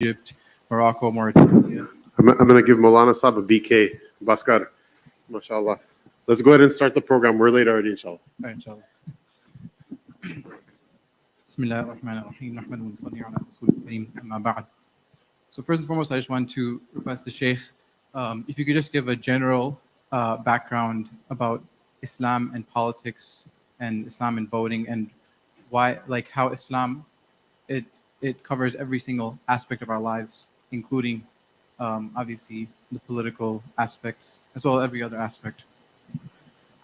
Egypt, Morocco, Mauritania. I'm going to give Maulana Sahib a BK. Baskar. MashaAllah. Let's go ahead and start the program. We're late already, inshallah. Right, inshallah. Bismillah ar-Rahman ar-Rahim. Nahmadu wa nusalli ala Rasul al-Kareem. Amma ba'd. So first and foremost, I just want to request the Shaykh, if you could just give a general background about Islam and politics and Islam and voting and why, like how Islam, it covers every single aspect of our lives, including obviously the political aspects as well as every other aspect.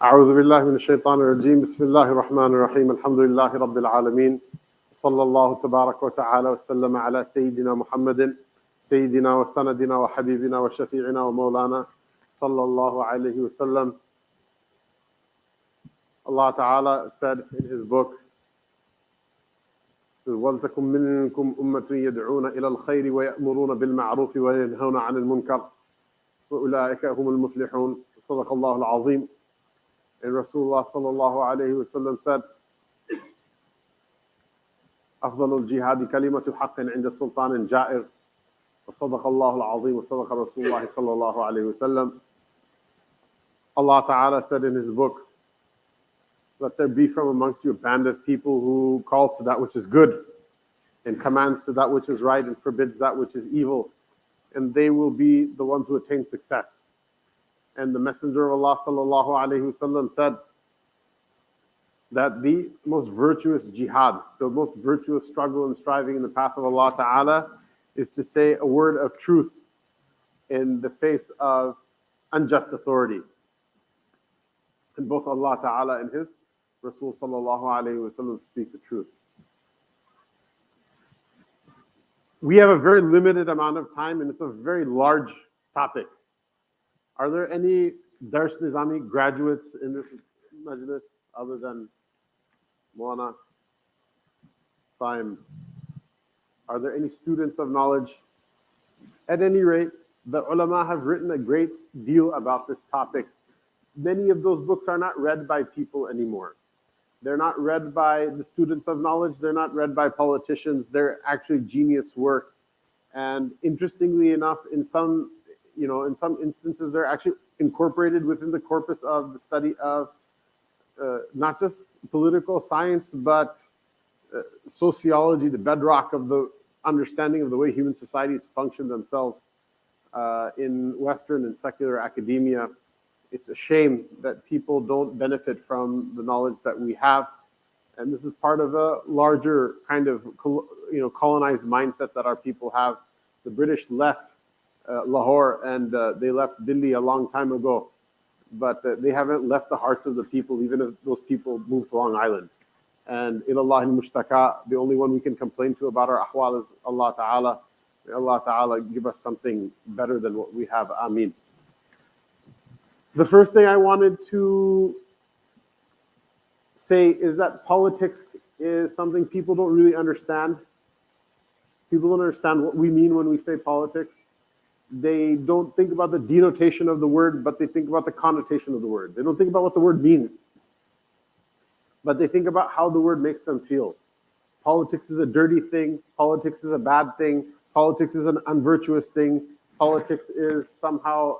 أعوذ بالله من الشيطان الرجيم بسم الله الرحمن الرحيم الحمد لله رب العالمين صلى الله تبارك وتعالى وسلم على سيدنا محمد سيدنا وسندنا وحبيبنا وشفيعنا ومولانا صلى الله عليه وسلم. Allah Ta'ala said in his book, وَلْتَكُمْ مِنْكُمْ أُمَّةٌ يَدْعُونَ إِلَى الْخَيْرِ وَيَأْمُرُونَ بِالْمَعْرُوفِ وَيَنْهَوْنَ عَنِ الْمُنْكَرِ وَأُولَٰئِكَ هُمُ الْمُفْلِحُونَ صدق الله العظيم. And Rasulullah sallallahu alayhi wasallam said, أفضل الجهاد كلمة حق عند سلطان جائر وصدق الله العظيم وصدق رسول الله صلى الله عليه وسلم. Allah Ta'ala said in his book, let there be from amongst you a band of people who calls to that which is good and commands to that which is right and forbids that which is evil, and they will be the ones who attain success. And the Messenger of Allah sallallahu alayhi wasallam said that the most virtuous jihad, the most virtuous struggle and striving in the path of Allah Ta'ala is to say a word of truth in the face of unjust authority. And both Allah Ta'ala and His Rasul sallallahu alayhi wasallam speak the truth. We have a very limited amount of time and it's a very large topic. Are there any Dars Nizami graduates in this majlis other than Maulana Saim? Are there any students of knowledge? At any rate, the ulama have written a great deal about this topic. Many of those books are not read by people anymore. They're not read by the students of knowledge. They're not read by politicians. They're actually genius works. And interestingly enough, in some instances, they're actually incorporated within the corpus of the study of not just political science, but sociology, the bedrock of the understanding of the way human societies function themselves in Western and secular academia. It's a shame that people don't benefit from the knowledge that we have. And this is part of a larger kind of colonized mindset that our people have. The British left Lahore and they left Delhi a long time ago, but they haven't left the hearts of the people, even if those people moved to Long Island. And ilallah al-mushtaka, the only one we can complain to about our ahwal is Allah Ta'ala. May Allah Ta'ala give us something better than what we have. Ameen. The first thing I wanted to say is that politics is something people don't really understand. People don't understand what we mean when we say politics. They don't think about the denotation of the word, but they think about the connotation of the word. They don't think about what the word means, but they think about how the word makes them feel. Politics is a dirty thing. Politics is a bad thing. Politics is an unvirtuous thing. Politics is somehow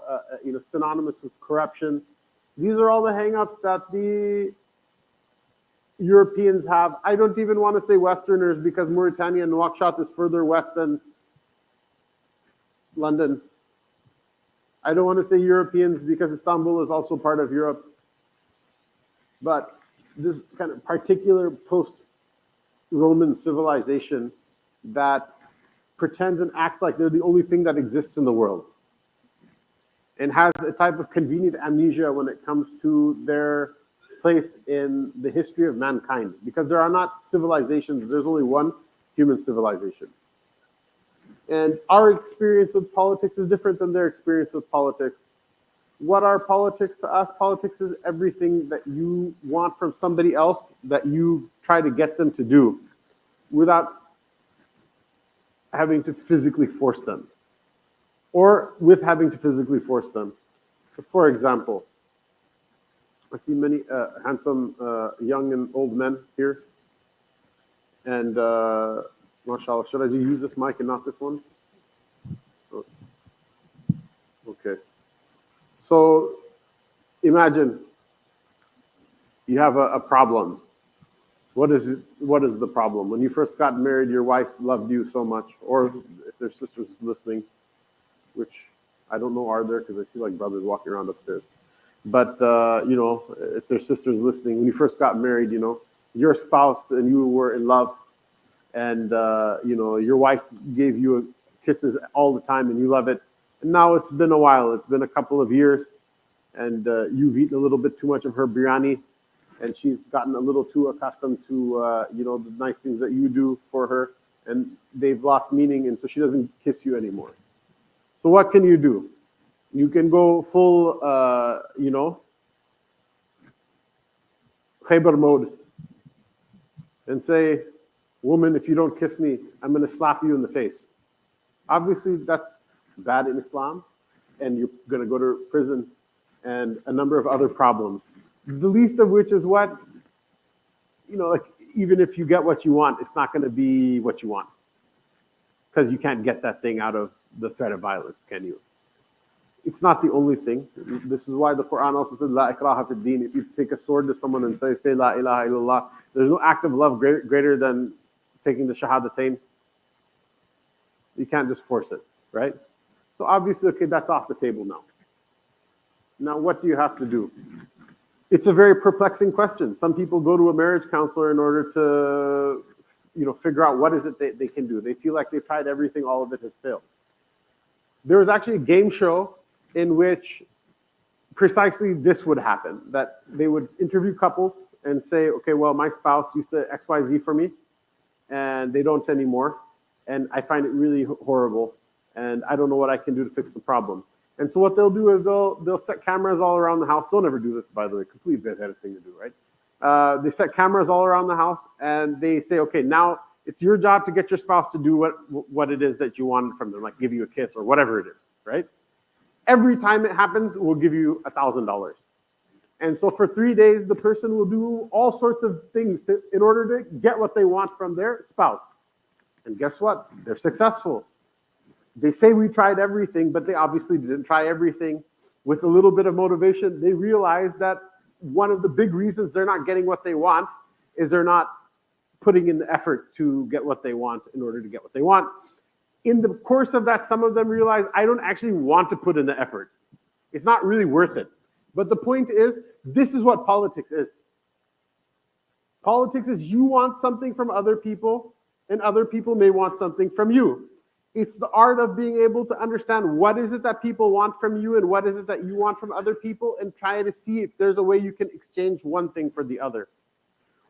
synonymous with corruption. These are all the hang-ups that the Europeans have. I don't even want to say Westerners because Mauritania and Nouakchott is further west than London. I don't want to say Europeans because Istanbul is also part of Europe. But this kind of particular post-Roman civilization that pretends and acts like they're the only thing that exists in the world and has a type of convenient amnesia when it comes to their place in the history of mankind. Because there are not civilizations, there's only one human civilization. And our experience with politics is different than their experience with politics. What are politics to us? Politics is everything that you want from somebody else that you try to get them to do without having to physically force them, or with having to physically force them. So for example, I see many handsome young and old men here. And mashallah, should I use this mic and not this one? Okay. So imagine you have a problem. What is it? What is the problem? When you first got married, your wife loved you so much, or if there's sisters listening, which I don't know are there because I see like brothers walking around upstairs. But if there's sisters listening, when you first got married, your spouse and you were in love, and your wife gave you kisses all the time, and you love it. And now it's been a while. It's been a couple of years, and you've eaten a little bit too much of her biryani, and she's gotten a little too accustomed to the nice things that you do for her, and they've lost meaning, and so she doesn't kiss you anymore. So what can you do? You can go full, Khaybar mode and say, woman, if you don't kiss me, I'm going to slap you in the face. Obviously, that's bad in Islam, and you're going to go to prison and a number of other problems. The least of which is what, like even if you get what you want, it's not going to be what you want because you can't get that thing out of the threat of violence, can you? It's not the only thing. This is why the Quran also said, La ikraha fid deen. If you take a sword to someone and say La ilaha illallah, there's no act of love greater than taking the shahadatain. You can't just force it, right? So obviously, okay, that's off the table now. Now, what do you have to do? It's a very perplexing question. Some people go to a marriage counselor in order to, figure out what is it they can do. They feel like they've tried everything, all of it has failed. There was actually a game show in which precisely this would happen, that they would interview couples and say, okay, well, my spouse used to XYZ for me, and they don't anymore, and I find it really horrible, and I don't know what I can do to fix the problem. And so what they'll do is they'll set cameras all around the house. Don't ever do this, by the way, complete bedheaded thing to do, right? They set cameras all around the house, and they say, okay, now it's your job to get your spouse to do what it is that you want from them, like give you a kiss or whatever it is, right? Every time it happens, we'll give you $1,000. And so for 3 days, the person will do all sorts of things in order to get what they want from their spouse. And guess what? They're successful. They say we tried everything, but they obviously didn't try everything. With a little bit of motivation, they realize that one of the big reasons they're not getting what they want is they're not putting in the effort to get what they want in order to get what they want. In the course of that, some of them realize, I don't actually want to put in the effort. It's not really worth it. But the point is, this is what politics is. Politics is you want something from other people, and other people may want something from you. It's the art of being able to understand what is it that people want from you and what is it that you want from other people, and try to see if there's a way you can exchange one thing for the other.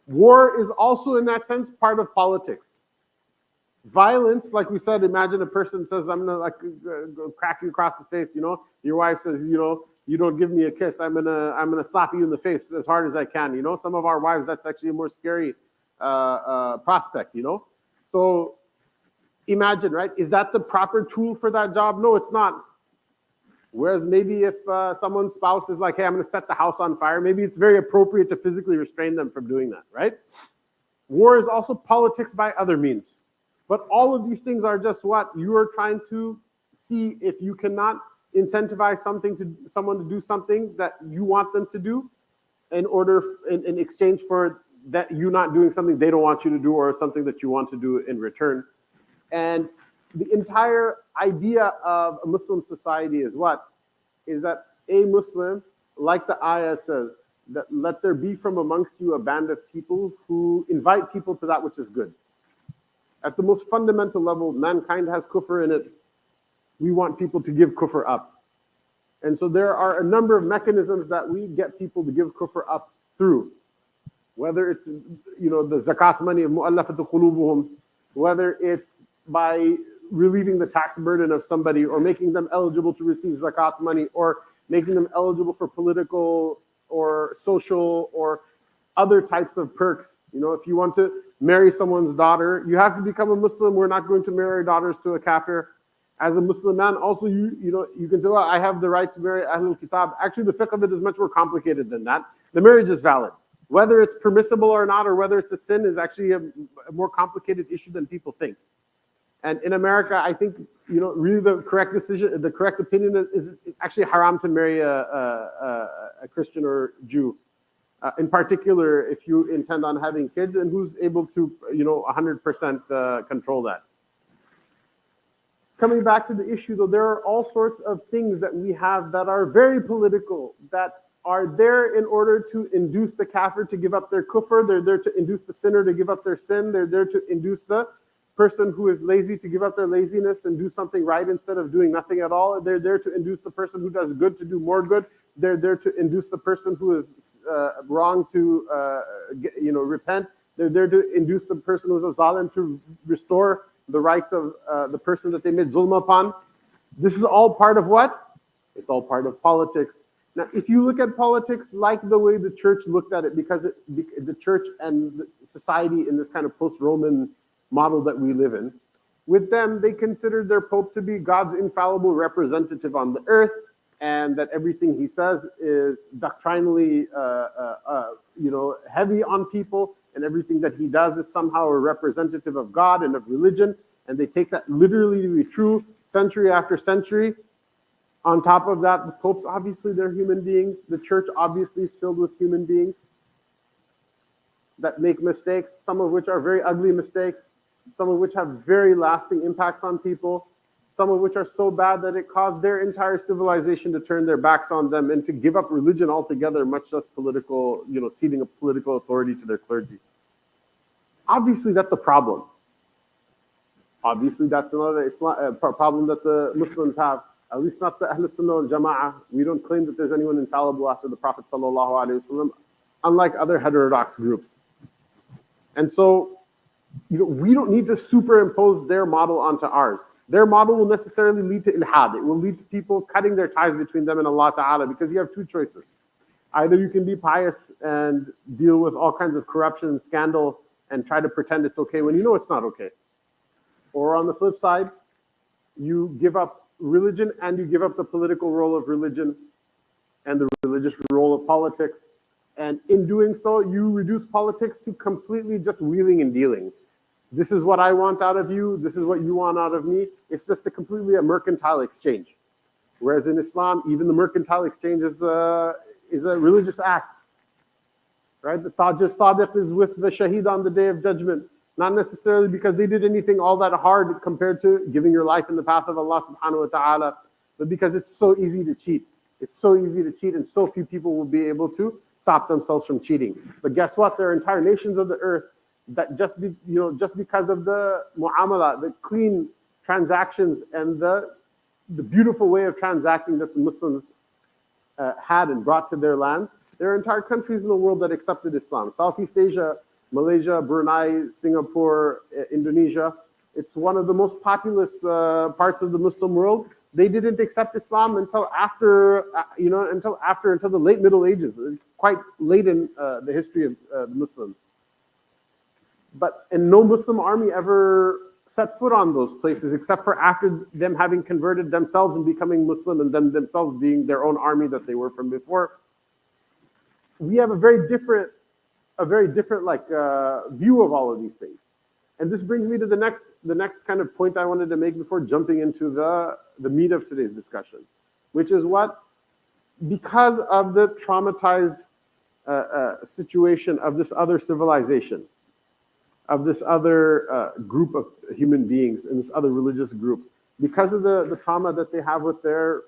War is also, in that sense, part of politics. Violence, like we said, imagine a person says, I'm gonna crack you across the face, your wife says, you don't give me a kiss, I'm gonna slap you in the face as hard as I can. Some of our wives, that's actually a more scary prospect, So imagine, right? Is that the proper tool for that job? No, it's not. Whereas maybe if someone's spouse is like, hey, I'm gonna set the house on fire, maybe it's very appropriate to physically restrain them from doing that, right? War is also politics by other means. But all of these things are just what? You are trying to see if you cannot incentivize someone to do something that you want them to do in exchange for that you not doing something they don't want you to do or something that you want to do in return. And the entire idea of a Muslim society is what? Is that a Muslim, like the ayah says, that let there be from amongst you a band of people who invite people to that which is good. At the most fundamental level, mankind has kufr in it. We want people to give kufr up. And so there are a number of mechanisms that we get people to give kufr up through. Whether it's the zakat money of mu'allafatu qulubuhum, whether it's by relieving the tax burden of somebody or making them eligible to receive zakat money or making them eligible for political or social or other types of perks. If you want to marry someone's daughter, you have to become a Muslim. We're not going to marry daughters to a kafir. As a Muslim man, also you can say, well, I have the right to marry Ahlul Kitab. Actually, the fiqh of it is much more complicated than that. The marriage is valid. Whether it's permissible or not, or whether it's a sin, is actually a more complicated issue than people think. And in America, I think, really the correct decision, the correct opinion is actually haram to marry a Christian or Jew. In particular, if you intend on having kids, and who's able to, 100% control that. Coming back to the issue, though, there are all sorts of things that we have that are very political, that are there in order to induce the kafir to give up their kufr. They're there to induce the sinner to give up their sin. They're there to induce the person who is lazy to give up their laziness and do something right instead of doing nothing at all. They're there to induce the person who does good to do more good. They're there to induce the person who is wrong to repent. They're there to induce the person who is a zalim to restore the rights of the person that they made zulm upon. This is all part of what? It's all part of politics. Now, if you look at politics like the way the church looked at it, because the church and the society in this kind of post-Roman model that we live in, with them, they considered their pope to be God's infallible representative on the earth, and that everything he says is doctrinally, heavy on people, and everything that he does is somehow a representative of God and of religion, and they take that literally to be true century after century. On top of that, the popes, obviously, they're human beings. The church, obviously, is filled with human beings that make mistakes, some of which are very ugly mistakes, some of which have very lasting impacts on people, some of which are so bad that it caused their entire civilization to turn their backs on them and to give up religion altogether, much less political, ceding a political authority to their clergy. Obviously, that's a problem. Obviously, that's another problem that the Muslims have. At least not the Ahl Sunnah wal Jama'ah. We don't claim that there's anyone infallible after the Prophet sallallahu alaihi wasallam, unlike other heterodox groups. And so, we don't need to superimpose their model onto ours. Their model will necessarily lead to ilhad. It will lead to people cutting their ties between them and Allah Ta'ala, because you have two choices. Either you can be pious and deal with all kinds of corruption and scandal and try to pretend it's okay when you know it's not okay. Or on the flip side, you give up religion and you give up the political role of religion and the religious role of politics. And in doing so, you reduce politics to completely just wheeling and dealing. This is what I want out of you. This is what you want out of me. It's just a mercantile exchange. Whereas in Islam, even the mercantile exchange is a religious act. Right? The Taj al-Sadiq is with the Shaheed on the Day of Judgment. Not necessarily because they did anything all that hard compared to giving your life in the path of Allah subhanahu wa ta'ala, but because it's so easy to cheat. It's so easy to cheat, and so few people will be able to stop themselves from cheating. But guess what? There are entire nations of the earth that just because of the mu'amala, the clean transactions, and the beautiful way of transacting that the Muslims had and brought to their lands, there are entire countries in the world that accepted Islam. Southeast Asia, Malaysia, Brunei, Singapore, Indonesia. It's one of the most populous parts of the Muslim world. They didn't accept Islam until the late Middle Ages, quite late in the history of the Muslims. And no Muslim army ever set foot on those places, except for after them having converted themselves and becoming Muslim, and then themselves being their own army that they were from before. We have a very different view of all of these things. And this brings me to the next kind of point I wanted to make before jumping into the meat of today's discussion, which is because of the traumatized situation of this other civilization, of this other group of human beings and this other religious group, because of the trauma that they have with their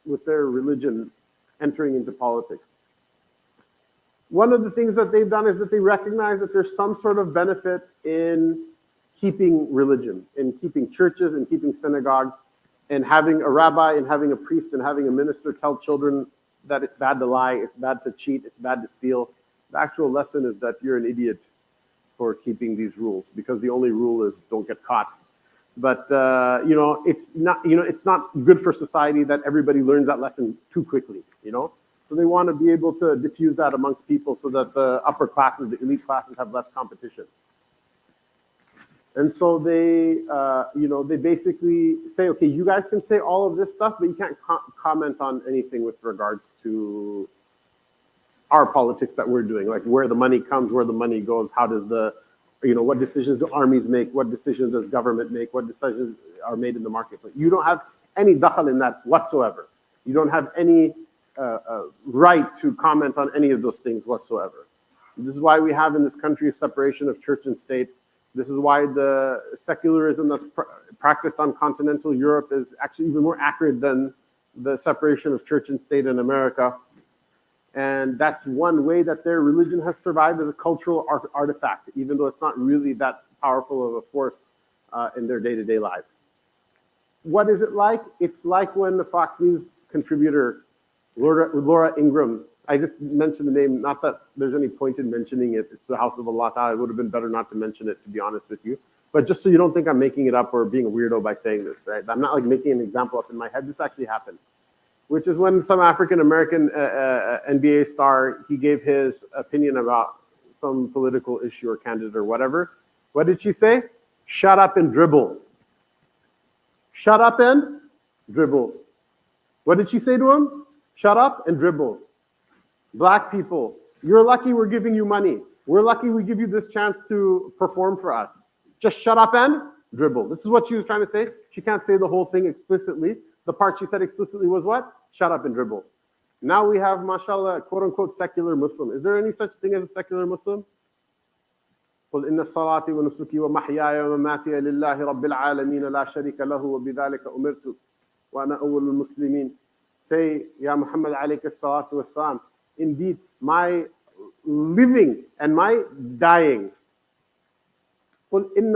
religion entering into politics. One of the things that they've done is that they recognize that there's some sort of benefit in keeping religion, in keeping churches and keeping synagogues, and having a rabbi and having a priest and having a minister tell children that it's bad to lie, it's bad to cheat, it's bad to steal. The actual lesson is that you're an idiot for keeping these rules, because the only rule is don't get caught. But it's not good for society that everybody learns that lesson too quickly. So they want to be able to diffuse that amongst people so that the upper classes, the elite classes, have less competition. And so they basically say, okay, you guys can say all of this stuff, but you can't comment on anything with regards to our politics that we're doing, like where the money comes, where the money goes, how does the What decisions do armies make? What decisions does government make? What decisions are made in the marketplace? You don't have any dakhal in that whatsoever. You don't have any right to comment on any of those things whatsoever. This is why we have in this country a separation of church and state. This is why the secularism that's practiced on continental Europe is actually even more accurate than the separation of church and state in America. And that's one way that their religion has survived as a cultural artifact, even though it's not really that powerful of a force in their day-to-day lives. What is it like? It's like when the Fox News contributor, Laura Ingraham, I just mentioned the name, not that there's any point in mentioning it. It's the house of Allah Ta'ala. It would have been better not to mention it, to be honest with you. But just so you don't think I'm making it up or being a weirdo by saying this, right? I'm not like making an example up in my head. This actually happened, which is when some African-American NBA star, he gave his opinion about some political issue or candidate or whatever. What did she say? Shut up and dribble. Shut up and dribble. What did she say to him? Shut up and dribble. Black people, you're lucky we're giving you money. We're lucky we give you this chance to perform for us. Just shut up and dribble. This is what she was trying to say. She can't say the whole thing explicitly. The part she said explicitly was what? Shut up and dribble. Now we have, mashallah, quote unquote, secular Muslim. Is there any such thing as a secular Muslim? قل إن صلاتي ونسكي ومحياي ومماتي لله رب العالمين لا شريك له وبذلك أمرت وأنا أول المسلمين. Say, Ya Muhammad alayhi salatu wassalam, indeed, my living and my dying, in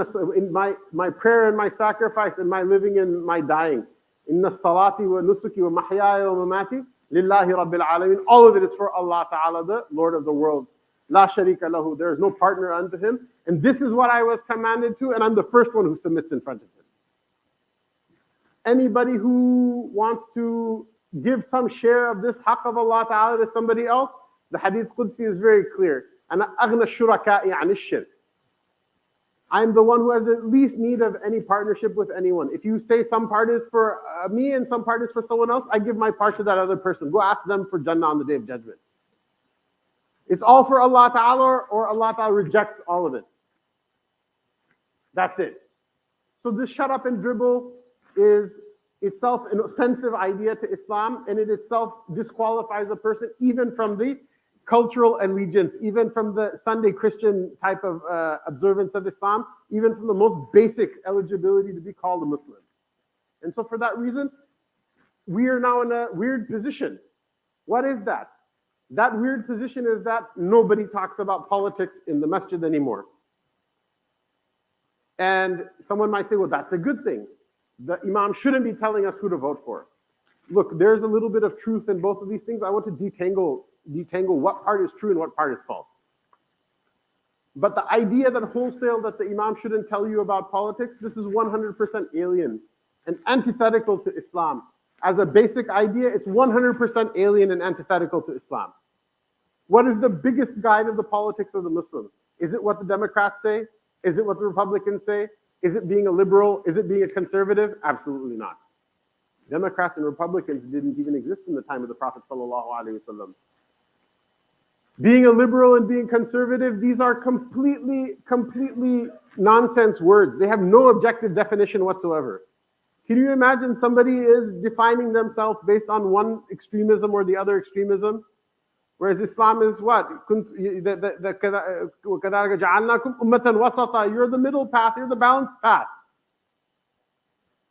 my prayer and my sacrifice and my living and my dying, inna salati wa nusuki wa mahyaya wa mamati lillahi rabbil alamin. All of it is for Allah Ta'ala, the Lord of the worlds. La sharika lahu. There is no partner unto him. And this is what I was commanded to, and I'm the first one who submits in front of him. Anybody who wants to give some share of this haqq of Allah Ta'ala to somebody else, the Hadith Qudsi is very clear. أَنَا أَغْنَى الشُّرَكَاءِ عَنِ الشِّرْكِ. I'm the one who has at least need of any partnership with anyone. If you say some part is for me and some part is for someone else, I give my part to that other person. Go ask them for Jannah on the Day of Judgment. It's all for Allah Ta'ala, or Allah Ta'ala rejects all of it. That's it. So this shut up and dribble is itself an offensive idea to Islam, and it itself disqualifies a person even from the cultural allegiance, even from the Sunday Christian type of observance of Islam, even from the most basic eligibility to be called a Muslim. And so for that reason, we are now in a weird position. What is that? That weird position is that nobody talks about politics in the masjid anymore. And someone might say, well, that's a good thing. The Imam shouldn't be telling us who to vote for. Look, there's a little bit of truth in both of these things. I want to detangle what part is true and what part is false. But the idea that wholesale that the Imam shouldn't tell you about politics, this is 100% alien and antithetical to Islam. As a basic idea, it's 100% alien and antithetical to Islam. What is the biggest guide of the politics of the Muslims? Is it what the Democrats say? Is it what the Republicans say? Is it being a liberal? Is it being a conservative? Absolutely not. Democrats and Republicans didn't even exist in the time of the Prophet ﷺ. Being a liberal and being conservative, these are completely nonsense words. They have no objective definition whatsoever. Can you imagine somebody is defining themselves based on one extremism or the other extremism? Whereas Islam is what? You're the middle path, you're the balanced path.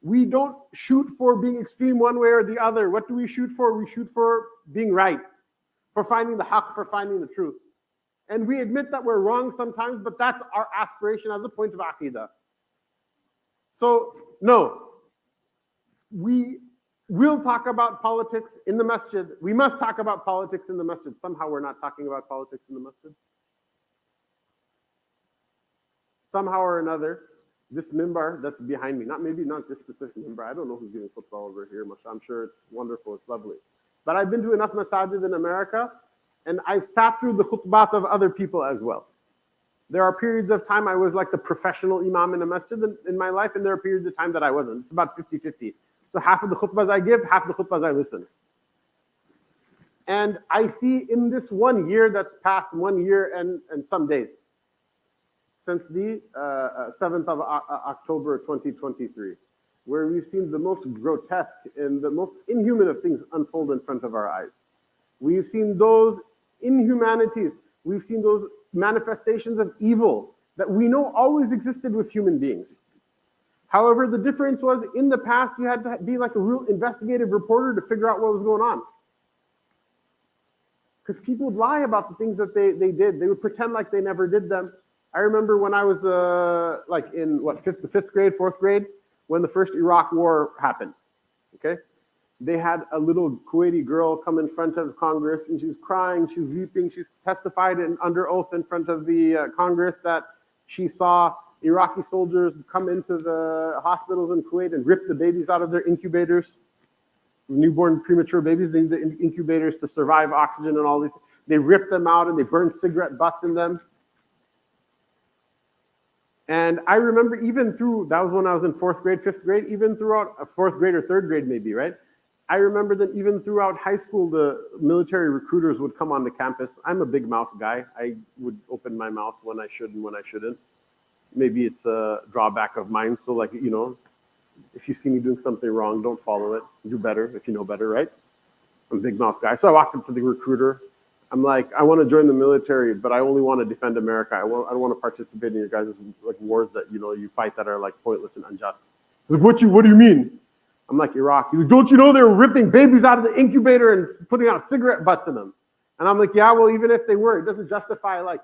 We don't shoot for being extreme one way or the other. What do we shoot for? We shoot for being right, for finding the haqq, for finding the truth. And we admit that we're wrong sometimes, but that's our aspiration as a point of aqidah. So, no, we will talk about politics in the masjid. We must talk about politics in the masjid. Somehow we're not talking about politics in the masjid. Somehow or another, this mimbar that's behind me, maybe not this specific mimbar. I don't know who's giving khutbah over here. I'm sure it's wonderful, it's lovely. But I've been to enough masajid in America, and I've sat through the khutbahs of other people as well. There are periods of time I was like the professional imam in a masjid in my life, and there are periods of time that I wasn't. It's about 50-50. So half of the khutbahs I give, half the khutbahs I listen. And I see in this 1 year that's passed, 1 year and some days, since the 7th of October 2023, where we've seen the most grotesque and the most inhuman of things unfold in front of our eyes. We've seen those inhumanities. We've seen those manifestations of evil that we know always existed with human beings. However, the difference was in the past, you had to be like a real investigative reporter to figure out what was going on. Because people would lie about the things that they did. They would pretend like they never did them. I remember when I was like in the fifth grade, fourth grade, when the first Iraq war happened, okay? They had a little Kuwaiti girl come in front of Congress, and she's crying, she's weeping, she's testified under oath in front of the Congress that she saw Iraqi soldiers come into the hospitals in Kuwait and rip the babies out of their incubators. Newborn premature babies, they need the incubators to survive oxygen and all these. They rip them out and they burn cigarette butts in them. And I remember even through, that was when I was in fourth grade, fifth grade, even throughout fourth grade or third grade maybe, right? I remember that even throughout high school, the military recruiters would come on the campus. I'm a big mouth guy. I would open my mouth when I should and when I shouldn't. Maybe it's a drawback of mine. So like, you know, if you see me doing something wrong, don't follow it. Do better if you know better, right? I'm a big mouth guy. So I walked up to the recruiter. I'm like, I want to join the military, but I only want to defend America. I don't want to participate in your guys' like wars that you fight that are like pointless and unjust. He's like, what do you mean? I'm like, Iraq. He's like, don't you know they were ripping babies out of the incubator and putting out cigarette butts in them? And I'm like, yeah, well, even if they were, it doesn't justify like,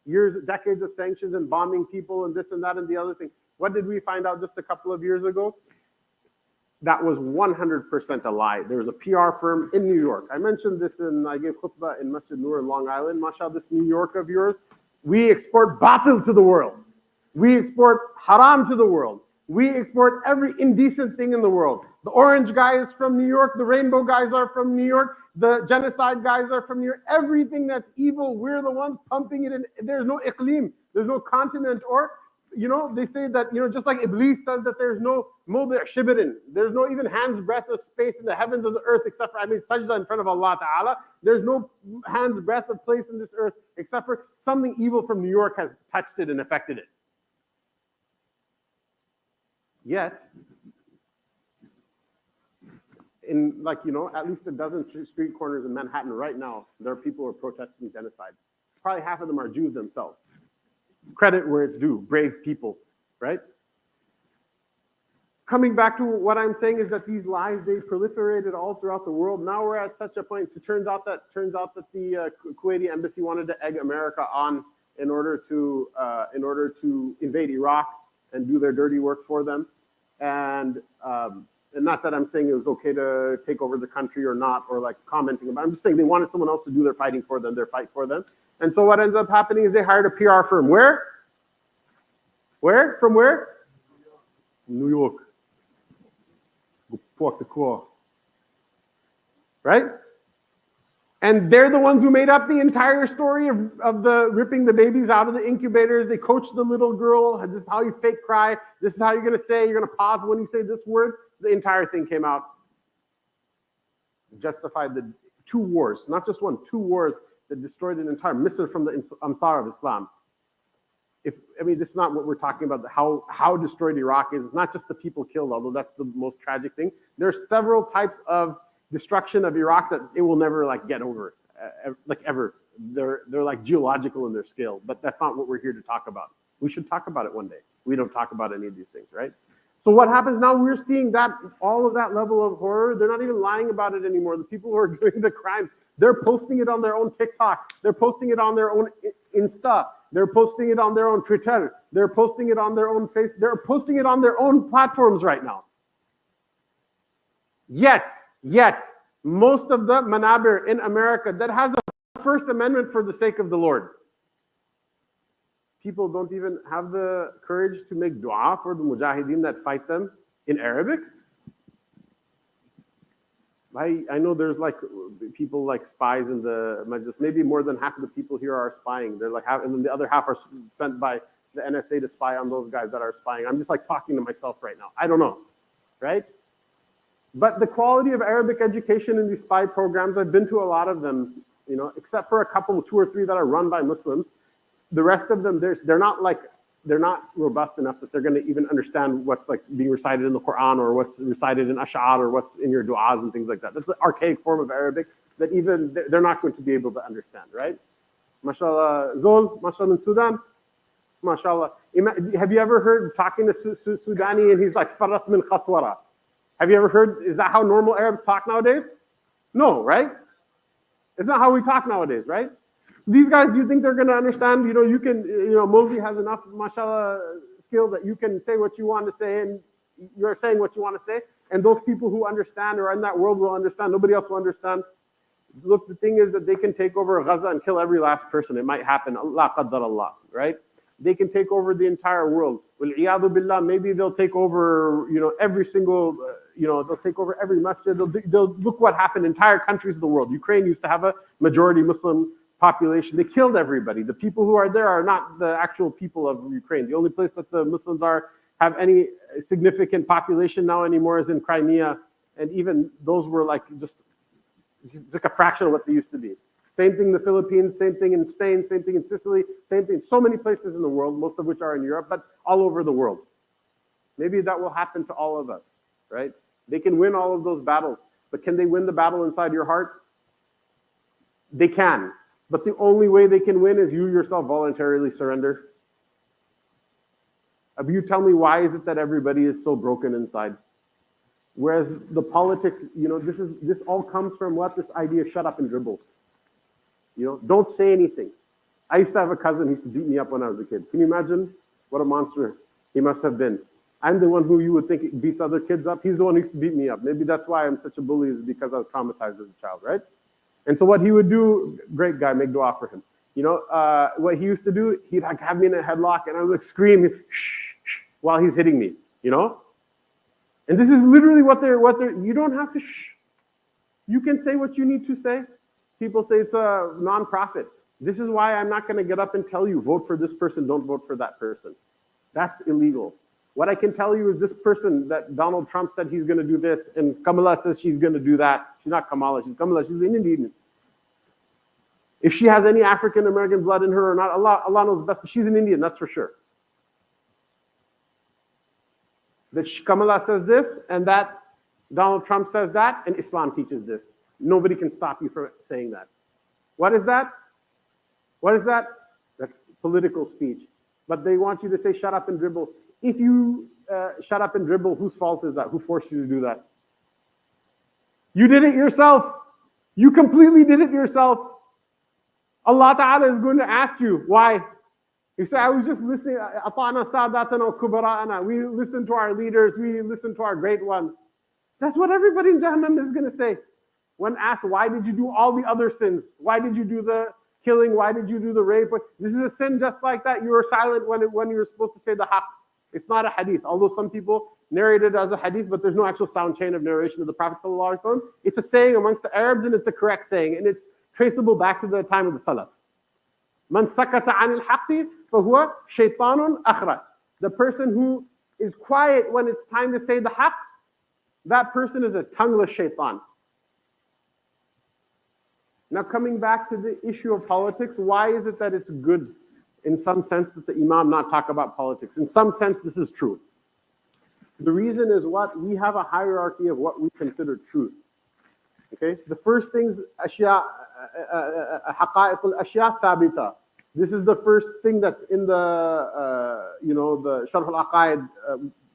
years, decades of sanctions and bombing people and this and that and the other thing. What did we find out just a couple of years ago? That was 100% a lie. There was a PR firm in New York. I mentioned this I gave khutbah in Masjid Noor in Long Island. MashaAllah, this New York of yours, we export batil to the world. We export haram to the world. We export every indecent thing in the world. The orange guy is from New York. The rainbow guys are from New York. The genocide guys are from New York. Everything that's evil, we're the ones pumping it in. There's no iqlim. There's no continent. Or, they say that, just like Iblis says that there's no mawdi' shibrin. There's no even hand's breadth of space in the heavens of the earth except for, sajda in front of Allah Ta'ala. There's no hand's breadth of place in this earth except for something evil from New York has touched it and affected it. Yet, in at least a dozen street corners in Manhattan right now, there are people who are protesting genocide. Probably half of them are Jews themselves. Credit where it's due, brave people, right? Coming back to what I'm saying is that these lies, they proliferated all throughout the world. Now we're at such a point. It turns out that the Kuwaiti embassy wanted to egg America on in order to invade Iraq and do their dirty work for them. And not that I'm saying it was okay to take over the country or not, or like commenting about it. I'm just saying they wanted someone else to do their fighting for them, their fight for them. And so what ends up happening is they hired a PR firm. Where? From where? New York. Right? And they're the ones who made up the entire story of the ripping the babies out of the incubators. They coached the little girl. This is how you fake cry. This is how you're going to say. You're going to pause when you say this word. The entire thing came out. Justified the 2 wars, not just one, 2 wars that destroyed an entire Misr from the Ansar of Islam. This is not what we're talking about, how destroyed Iraq is. It's not just the people killed, although that's the most tragic thing. There's several types of destruction of Iraq that it will never get over, ever. They're like geological in their scale, but that's not what we're here to talk about. We should talk about it one day. We don't talk about any of these things, right? So what happens now, we're seeing that all of that level of horror, they're not even lying about it anymore. The people who are doing the crimes, they're posting it on their own TikTok. They're posting it on their own Insta. They're posting it on their own Twitter. They're posting it on their own face. They're posting it on their own platforms right now. Yet, most of the manabir in America that has a First Amendment for the sake of the Lord, people don't even have the courage to make dua for the mujahideen that fight them in Arabic. I know there's people like spies in the majlis. Maybe more than half of the people here are spying. They're and then the other half are sent by the NSA to spy on those guys that are spying. I'm just talking to myself right now. I don't know, right? But the quality of Arabic education in these spy programs, I've been to a lot of them, except for a couple, 2 or 3 that are run by Muslims. The rest of them, they're not they're not robust enough that they're going to even understand what's like being recited in the Quran or what's recited in ash'ar or what's in your du'as and things like that. That's an archaic form of Arabic that even they're not going to be able to understand, right? MashaAllah, Zol, MashaAllah in Sudan, MashaAllah. Have you ever heard talking to Sudani and he's like, Farat min khaswara? Have you ever heard, is that how normal Arabs talk nowadays? No, right? It's not how we talk nowadays, right? So these guys, you think they're going to understand, you can, Mowgli has enough, mashallah, skill that you can say what you want to say and you're saying what you want to say. And those people who understand or in that world will understand. Nobody else will understand. Look, the thing is that they can take over Gaza and kill every last person. It might happen. Allah qaddar Allah, right? They can take over the entire world. Wal-iyadu billah, maybe they'll take over, every single, they'll take over every masjid. They'll look what happened in entire countries of the world. Ukraine used to have a majority Muslim population. They killed everybody. The people who are there are not the actual people of Ukraine. The only place that the Muslims have any significant population now anymore is in Crimea. And even those were like just a fraction of what they used to be. Same thing in the Philippines, same thing in Spain, same thing in Sicily, same thing. So many places in the world, most of which are in Europe, but all over the world. Maybe that will happen to all of us, right? They can win all of those battles, but can they win the battle inside your heart? They can, but the only way they can win is you yourself voluntarily surrender. You tell me, why is it that everybody is so broken inside? Whereas the politics, this all comes from what? This idea of shut up and dribble. Don't say anything. I used to have a cousin who used to beat me up when I was a kid. Can you imagine what a monster he must have been? I'm the one who you would think beats other kids up. He's the one who used to beat me up. Maybe that's why I'm such a bully, is because I was traumatized as a child, right? And so what he would do, great guy, make dua for him. What he used to do, he'd have me in a headlock and I would scream shh, shh, while he's hitting me, And this is literally what they're, you don't have to shh. You can say what you need to say. People say it's a non-profit. This is why I'm not going to get up and tell you, vote for this person, don't vote for that person. That's illegal. What I can tell you is this person that Donald Trump said he's going to do this, and Kamala says she's going to do that. She's not Kamala, she's Kamala, she's an Indian. If she has any African American blood in her or not, Allah knows best, but she's an Indian, that's for sure. That Kamala says this, and that Donald Trump says that, and Islam teaches this. Nobody can stop you from saying that. What is that? What is that? That's political speech. But they want you to say, shut up and dribble. If you shut up and dribble, whose fault is that? Who forced you to do that? You did it yourself. You completely did it yourself. Allah Ta'ala is going to ask you, why? You say, I was just listening. We listen to our leaders. We listen to our great ones. That's what everybody in Jahannam is going to say. When asked, why did you do all the other sins? Why did you do the killing? Why did you do the rape? This is a sin just like that. You were silent when you were supposed to say the haqq. It's not a hadith. Although some people narrate it as a hadith, but there's no actual sound chain of narration of the Prophet ﷺ. It's a saying amongst the Arabs, and it's a correct saying, and it's traceable back to the time of the Salaf. Man sakata anil haqqi fahuwa shaytanun akhras. The person who is quiet when it's time to say the haqq, that person is a tongueless shaitan. Now coming back to the issue of politics, why is it that it's good in some sense that the Imam not talk about politics? In some sense, this is true. The reason is what? We have a hierarchy of what we consider truth. Okay? The first thing's ashya, haqa'iq al-ashya thabita. This is the first thing that's in the, the Sharh al-Aqaid,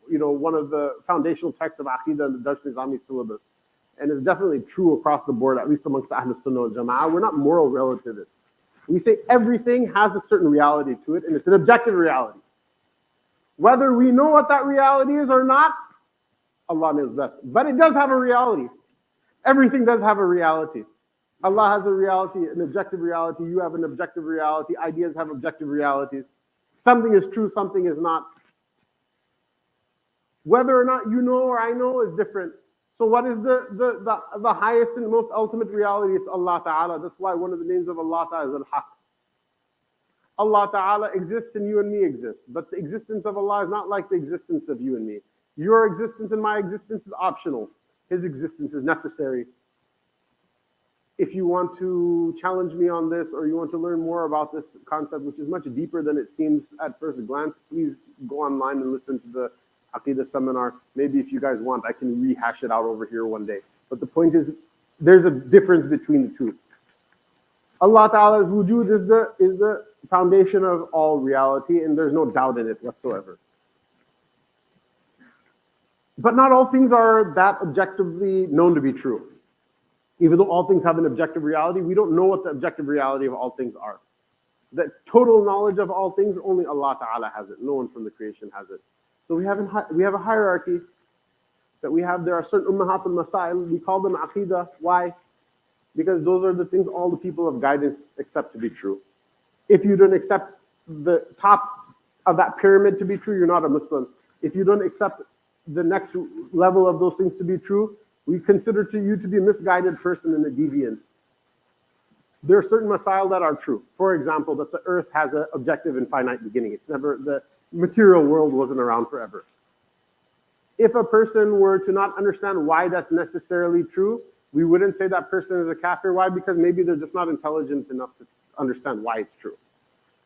one of the foundational texts of Aqidah in the Darsh Nizami syllabus. And it's definitely true across the board, at least amongst the Ahlul Sunnah wal Jama'ah. We're not moral relativists. We say everything has a certain reality to it, and it's an objective reality. Whether we know what that reality is or not, Allah knows best. But it does have a reality. Everything does have a reality. Allah has a reality, an objective reality. You have an objective reality. Ideas have objective realities. Something is true, something is not. Whether or not you know or I know is different. So what is the highest and most ultimate reality? It's Allah Ta'ala. That's why one of the names of Allah Ta'ala is Al-Haq. Allah Ta'ala exists and you and me exist. But the existence of Allah is not like the existence of you and me. Your existence and my existence is optional. His existence is necessary. if you want to challenge me on this or you want to learn more about this concept, which is much deeper than it seems at first glance, please go online and listen to the Aqidah seminar. Maybe if you guys want, I can rehash it out over here one day. But the point is, there's a difference between the two. Allah Ta'ala's wujud is the foundation of all reality, and there's no doubt in it whatsoever. But not all things are that objectively known to be true. Even though all things have an objective reality, we don't know what the objective reality of all things are. The total knowledge of all things, only Allah Ta'ala has it. No one from the creation has it. So we have a hierarchy that we have. There are certain ummahat al-masail. We call them aqidah. Why? Because those are the things all the people of guidance accept to be true. If you don't accept the top of that pyramid to be true, you're not a Muslim. If you don't accept the next level of those things to be true, we consider you to be a misguided person and a deviant. There are certain masail that are true. For example, that the earth has an objective and finite beginning. It's never, the material world wasn't around forever. If a person were to not understand why that's necessarily true, we wouldn't say that person is a kafir. Why? Because maybe they're just not intelligent enough to understand why it's true.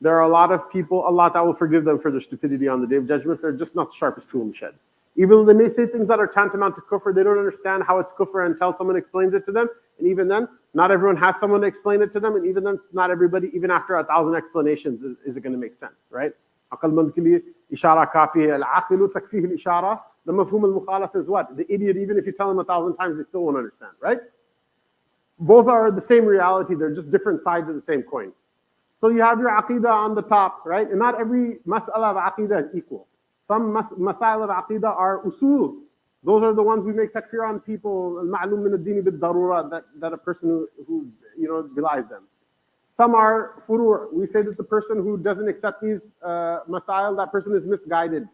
There are a lot of people, Allah Ta'ala will forgive them for their stupidity on the Day of Judgment. They're just not the sharpest tool in the shed. Even though they may say things that are tantamount to kufr, they don't understand how it's kufr until someone explains it to them. And even then, not everyone has someone to explain it to them. And even then, not everybody, even after 1,000 explanations, is it going to make sense, right? The mafhum al-mukhalaf is what? The idiot, even if you tell them 1,000 times, they still won't understand, right? Both are the same reality. They're just different sides of the same coin. So you have your aqidah on the top, right? And not every mas'ala of aqidah is equal. Some masail of aqidah are usul. Those are the ones we make takfir on people, al-ma'lum min ad-dini bid-darura, that a person who belies them. Some are furu'. We say that the person who doesn't accept these masail, that person is misguided.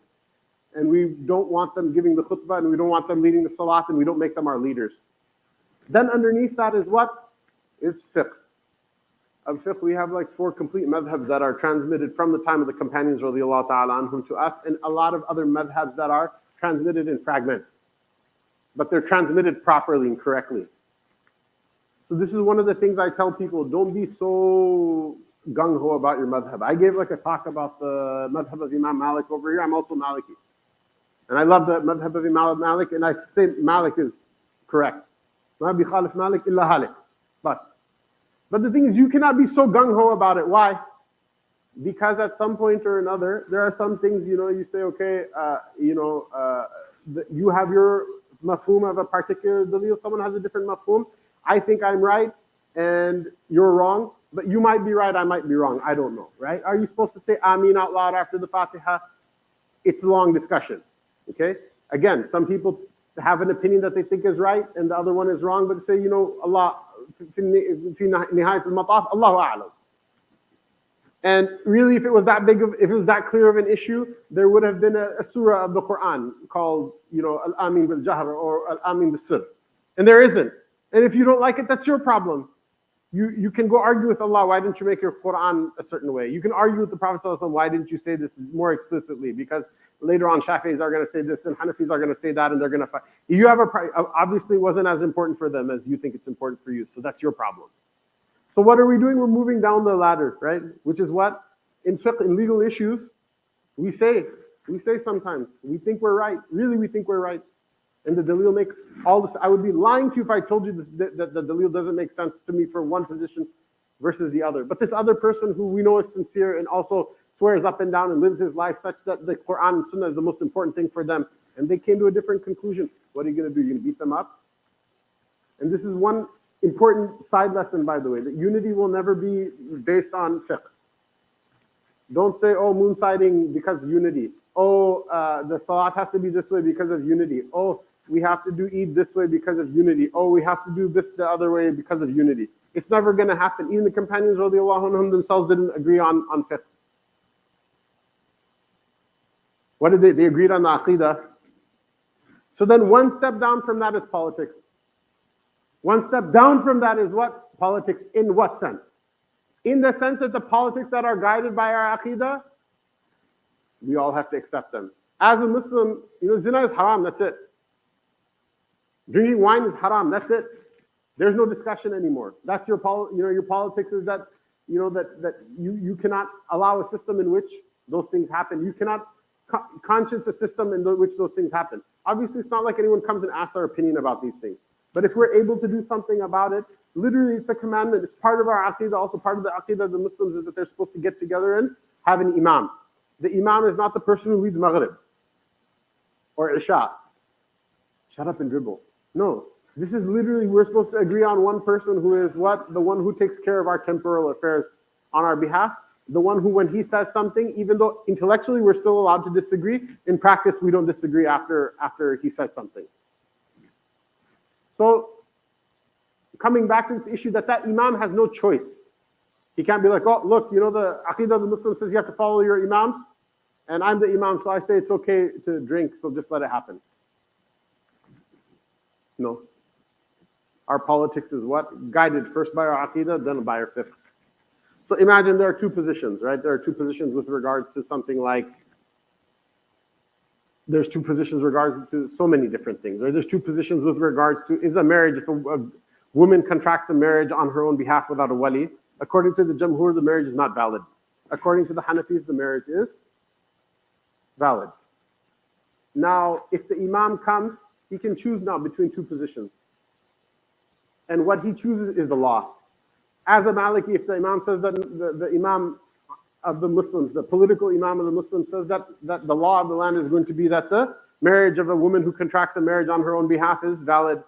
And we don't want them giving the khutbah, and we don't want them leading the salat, and we don't make them our leaders. Then underneath that is what? Is fiqh. Of fiqh, we have like 4 complete madhabs that are transmitted from the time of the companions radiallahu ta'ala anhum to us, and a lot of other madhabs that are transmitted in fragments. But they're transmitted properly and correctly. So this is one of the things I tell people, don't be so gung-ho about your madhab. I gave like a talk about the madhab of Imam Malik over here. I'm also Maliki. And I love the madhab of Imam Malik, and I say Malik is correct. Ma bi khalif Malik illa halik. But the thing is, you cannot be so gung-ho about it. Why? Because at some point or another, there are some things, you say, okay, you have your mafhum of a particular dalil, someone has a different mafhum. I think I'm right, and you're wrong, but you might be right, I might be wrong. I don't know, right? Are you supposed to say Ameen out loud after the Fatiha? It's a long discussion, okay? Again, some people have an opinion that they think is right, and the other one is wrong, but say, Allah, Allahu a'lam. And really, if it was that clear of an issue, there would have been a surah of the Quran called, Al-Amin bil-Jahr or Al-Amin bil-Sir. And there isn't. And if you don't like it, that's your problem. You can go argue with Allah, why didn't you make your Quran a certain way? You can argue with the Prophet ﷺ, why didn't you say this more explicitly? Because later on, Shafi'is are going to say this, and Hanafis are going to say that, and they're going to fight. You have obviously wasn't as important for them as you think it's important for you, so that's your problem. So what are we doing? We're moving down the ladder, right? Which is what? In fiqh, in legal issues, we say sometimes, we think we're right. Really, we think we're right. And the dalil make all this. I would be lying to you if I told you that the dalil doesn't make sense to me for one position versus the other. But this other person who we know is sincere and also swears up and down and lives his life such that the Quran and Sunnah is the most important thing for them, and they came to a different conclusion. What are you going to do? You're going to beat them up? And this is one important side lesson, by the way, that unity will never be based on fiqh. Don't say, oh, moon sighting because unity. Oh, the salat has to be this way because of unity. Oh, we have to do Eid this way because of unity. Oh, we have to do this the other way because of unity. It's never going to happen. Even the companions radiallahu anhum themselves didn't agree on fiqh. What did they agreed on the aqidah. So then one step down from that is politics. One step down from that is what? Politics. In what sense? In the sense that the politics that are guided by our aqidah, we all have to accept them. As a Muslim, zina is haram, that's it. Drinking wine is haram, that's it. There's no discussion anymore. That's your your politics is that you cannot allow a system in which those things happen. You cannot conscience a system in which those things happen. Obviously, it's not like anyone comes and asks our opinion about these things. But if we're able to do something about it, literally it's a commandment. It's part of our aqidah. Also part of the aqidah of the Muslims is that they're supposed to get together and have an imam. The imam is not the person who reads Maghrib or Isha. Shut up and dribble. No. This is literally, we're supposed to agree on one person who is what? The one who takes care of our temporal affairs on our behalf. The one who, when he says something, even though intellectually we're still allowed to disagree, in practice we don't disagree after he says something. So, coming back to this issue that imam has no choice. He can't be like, oh, look, the aqidah of the Muslim says you have to follow your imams, and I'm the imam, so I say it's okay to drink, so just let it happen. No. Our politics is what? Guided first by our aqidah, then by our fiqh. So imagine there are two positions, right? There are two positions with regards to something like, there's two positions regards to so many different things. Right? There's two positions with regards to, is a marriage, if a woman contracts a marriage on her own behalf without a wali, according to the Jamhur, the marriage is not valid. According to the Hanafis, the marriage is valid. Now, if the imam comes, he can choose now between two positions. And what he chooses is the law. As a Maliki, if the imam says that the imam of the Muslims, the political imam of the Muslims says that the law of the land is going to be that the marriage of a woman who contracts a marriage on her own behalf is valid,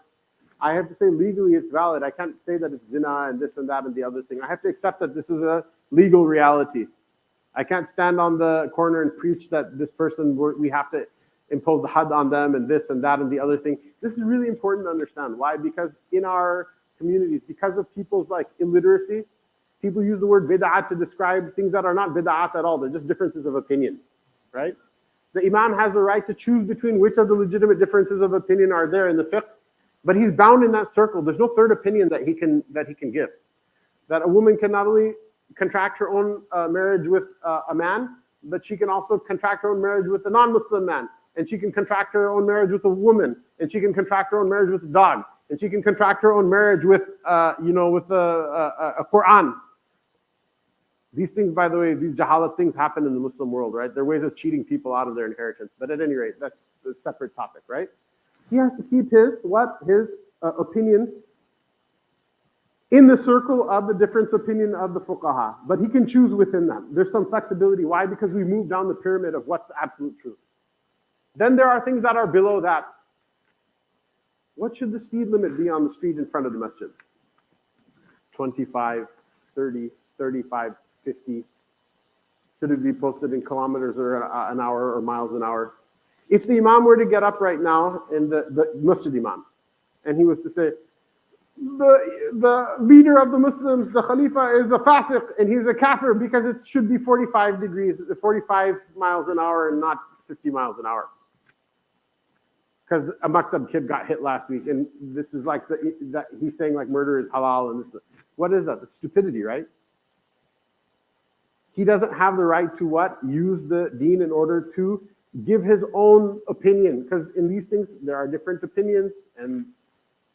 I have to say legally it's valid. I can't say that it's zina and this and that and the other thing. I have to accept that this is a legal reality. I can't stand on the corner and preach that this person, we have to impose the had on them and this and that and the other thing. This is really important to understand. Why? Because in our communities, because of people's illiteracy, people use the word bid'ah to describe things that are not bid'ah at all. They're just differences of opinion, right? The imam has the right to choose between which of the legitimate differences of opinion are there in the fiqh, but he's bound in that circle. There's no third opinion that he can give. That a woman can not only contract her own marriage with a man, but she can also contract her own marriage with a non-Muslim man, and she can contract her own marriage with a woman, and she can contract her own marriage with a dog, and she can contract her own marriage with with a Quran. These things, by the way, these jahalat things happen in the Muslim world, right? They're ways of cheating people out of their inheritance. But at any rate, that's a separate topic, right? He has to keep his opinion in the circle of the difference opinion of the fuqaha. But he can choose within them. There's some flexibility. Why? Because we move down the pyramid of what's absolute truth. Then there are things that are below that. What should the speed limit be on the street in front of the masjid? 25, 30, 35, 50. Should it be posted in kilometers or an hour or miles an hour? If the imam were to get up right now, and the masjid imam, and he was to say, the leader of the Muslims, the Khalifa, is a fasiq and he's a kafir because it should be 45 miles an hour and not 50 miles an hour. Because a Maktab kid got hit last week, and this is like that he's saying murder is halal, and this. What is that? It's stupidity, right? He doesn't have the right to what? Use the deen in order to give his own opinion. Because in these things, there are different opinions, and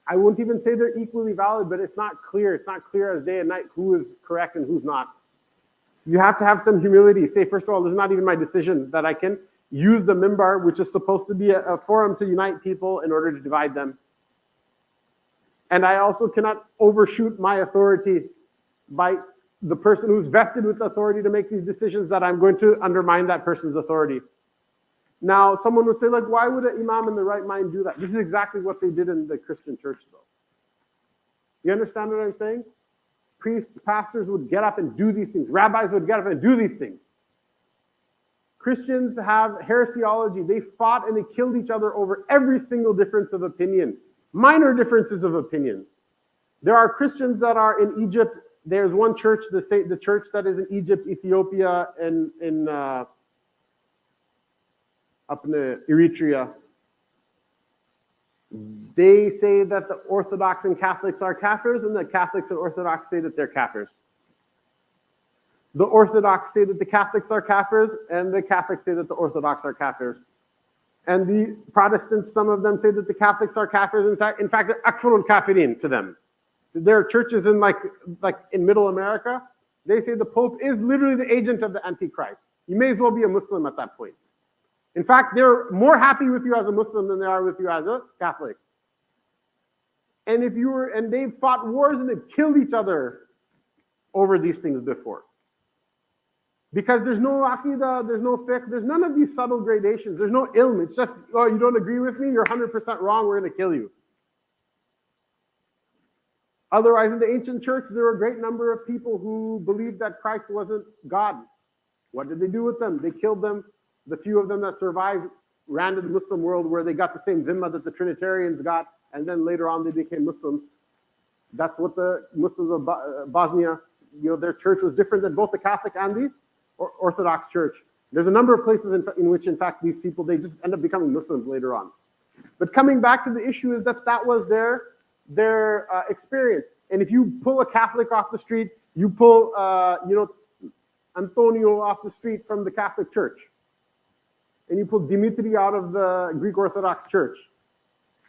I won't even say they're equally valid, but it's not clear. It's not clear as day and night who is correct and who's not. You have to have some humility. Say, first of all, this is not even my decision that I can use the mimbar, which is supposed to be a forum to unite people in order to divide them. And I also cannot overshoot my authority by the person who's vested with authority to make these decisions, that I'm going to undermine that person's authority. Now, someone would say, why would an imam in the right mind do that? This is exactly what they did in the Christian church, though. You understand what I'm saying? Priests, pastors would get up and do these things. Rabbis would get up and do these things. Christians have heresiology. They fought and they killed each other over every single difference of opinion. Minor differences of opinion. There are Christians that are in Egypt. There's one church, the church that is in Egypt, Ethiopia, and up in Eritrea. They say that the Orthodox and Catholics are kafirs, and the Catholics and Orthodox say that they're kafirs. The Orthodox say that the Catholics are kafirs, and the Catholics say that the Orthodox are kafirs. And the Protestants, some of them say that the Catholics are kafirs. In fact, they're akfarul kafirin to them. There are churches in like in Middle America, they say the Pope is literally the agent of the Antichrist. You may as well be a Muslim at that point. In fact, they're more happy with you as a Muslim than they are with you as a Catholic. And they've fought wars and they've killed each other over these things before. Because there's no aqidah, there's no fiqh, there's none of these subtle gradations. There's no ilm. It's just, oh, you don't agree with me, you're 100% wrong, we're going to kill you. Otherwise, in the ancient church, there were a great number of people who believed that Christ wasn't God. What did they do with them? They killed them. The few of them that survived ran to the Muslim world where they got the same dhimma that the Trinitarians got, and then later on they became Muslims. That's what the Muslims of Bosnia, their church was different than both the Catholic and the Orthodox Church. There's a number of places in which, in fact, these people, they just end up becoming Muslims later on. But coming back to the issue is that was their experience. And if you pull a Catholic off the street, you pull, Antonio off the street from the Catholic Church, and you pull Dimitri out of the Greek Orthodox Church,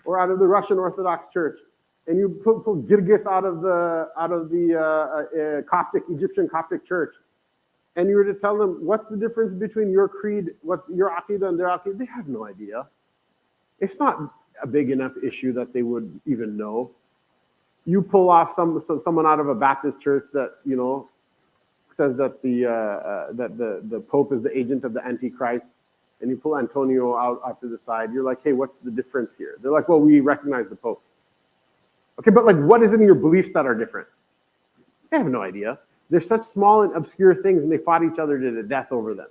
or out of the Russian Orthodox Church, and you pull Girgis out of the Egyptian Coptic Church, and you were to tell them what's the difference between your creed, what's your aqidah and their aqidah, they have no idea. It's not a big enough issue that they would even know. You pull off someone out of a Baptist church that says that the Pope is the agent of the Antichrist, and you pull Antonio out to the side. You're like, hey, what's the difference here? They're like, well, we recognize the Pope. Okay, but like, what is it in your beliefs that are different? They have no idea. They're such small and obscure things, and they fought each other to the death over them.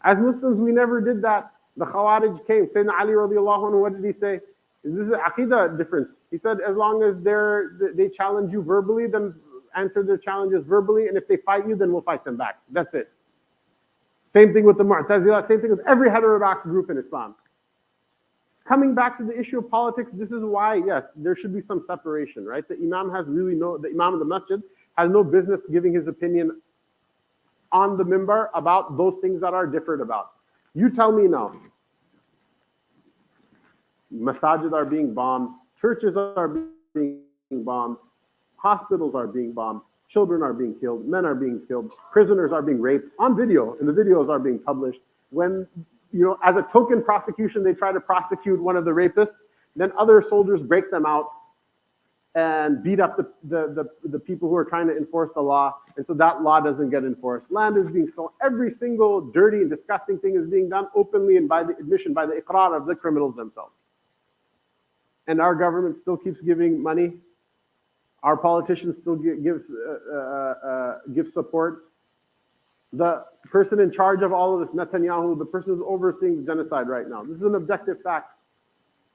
As Muslims, we never did that. The Khawarij came. Sayyidina Ali radiallahu anhu, what did he say? Is this an aqidah difference? He said, as long as they challenge you verbally, then answer their challenges verbally, and if they fight you, then we'll fight them back. That's it. Same thing with the Mu'tazila, same thing with every heterodox group in Islam. Coming back to the issue of politics, this is why, yes, there should be some separation, right? The Imam of the masjid has no business giving his opinion on the mimbar about those things that are different about. You tell me now. Masajid are being bombed, churches are being bombed, hospitals are being bombed, children are being killed, men are being killed, prisoners are being raped on video, and the videos are being published. When, as a token prosecution, they try to prosecute one of the rapists, then other soldiers break them out and beat up the people who are trying to enforce the law, and so that law doesn't get enforced. Land is being stolen. Every single dirty and disgusting thing is being done openly and by the admission, by the iqrar of the criminals themselves. And our government still keeps giving money. Our politicians still give support. The person in charge of all of this, Netanyahu, the person who's overseeing the genocide right now, this is an objective fact.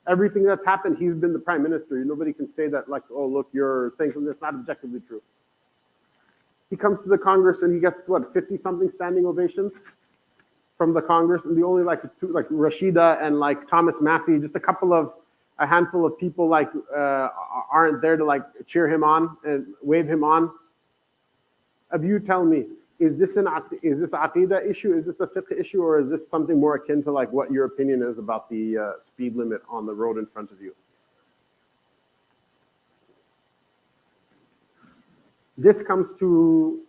Everything that's happened, he's been the prime minister. Nobody can say that, like, oh, look, you're saying something that's not objectively true. He comes to the Congress and he gets, 50-something standing ovations from the Congress, and the only, like Rashida and, like, Thomas Massey, just a handful of people, aren't there to, like, cheer him on and wave him on. If you tell me, is this an aqidah issue? Is this a fiqh issue? Or is this something more akin to like what your opinion is about the speed limit on the road in front of you? This comes to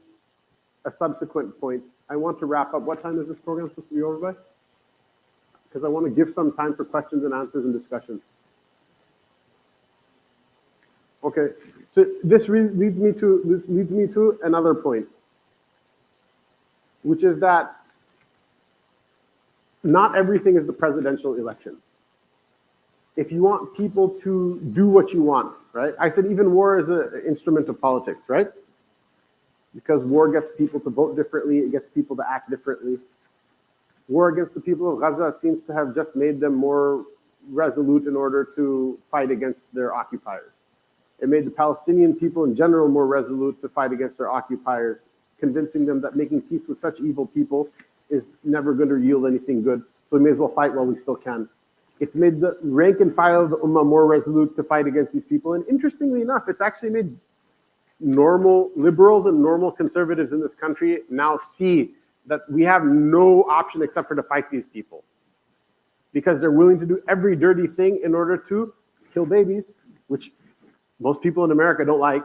a subsequent point. I want to wrap up. What time is this program supposed to be over by? Because I want to give some time for questions and answers and discussion. Okay, so this leads me to another point, which is that not everything is the presidential election. If you want people to do what you want, right? I said even war is an instrument of politics, right? Because war gets people to vote differently, it gets people to act differently. War against the people of Gaza seems to have just made them more resolute in order to fight against their occupiers. It made the Palestinian people in general more resolute to fight against their occupiers, convincing them that making peace with such evil people is never going to yield anything good. So we may as well fight while we still can. It's made the rank and file of the Ummah more resolute to fight against these people. And interestingly enough, it's actually made normal liberals and normal conservatives in this country now see that we have no option except for to fight these people. Because they're willing to do every dirty thing in order to kill babies, which most people in America don't like.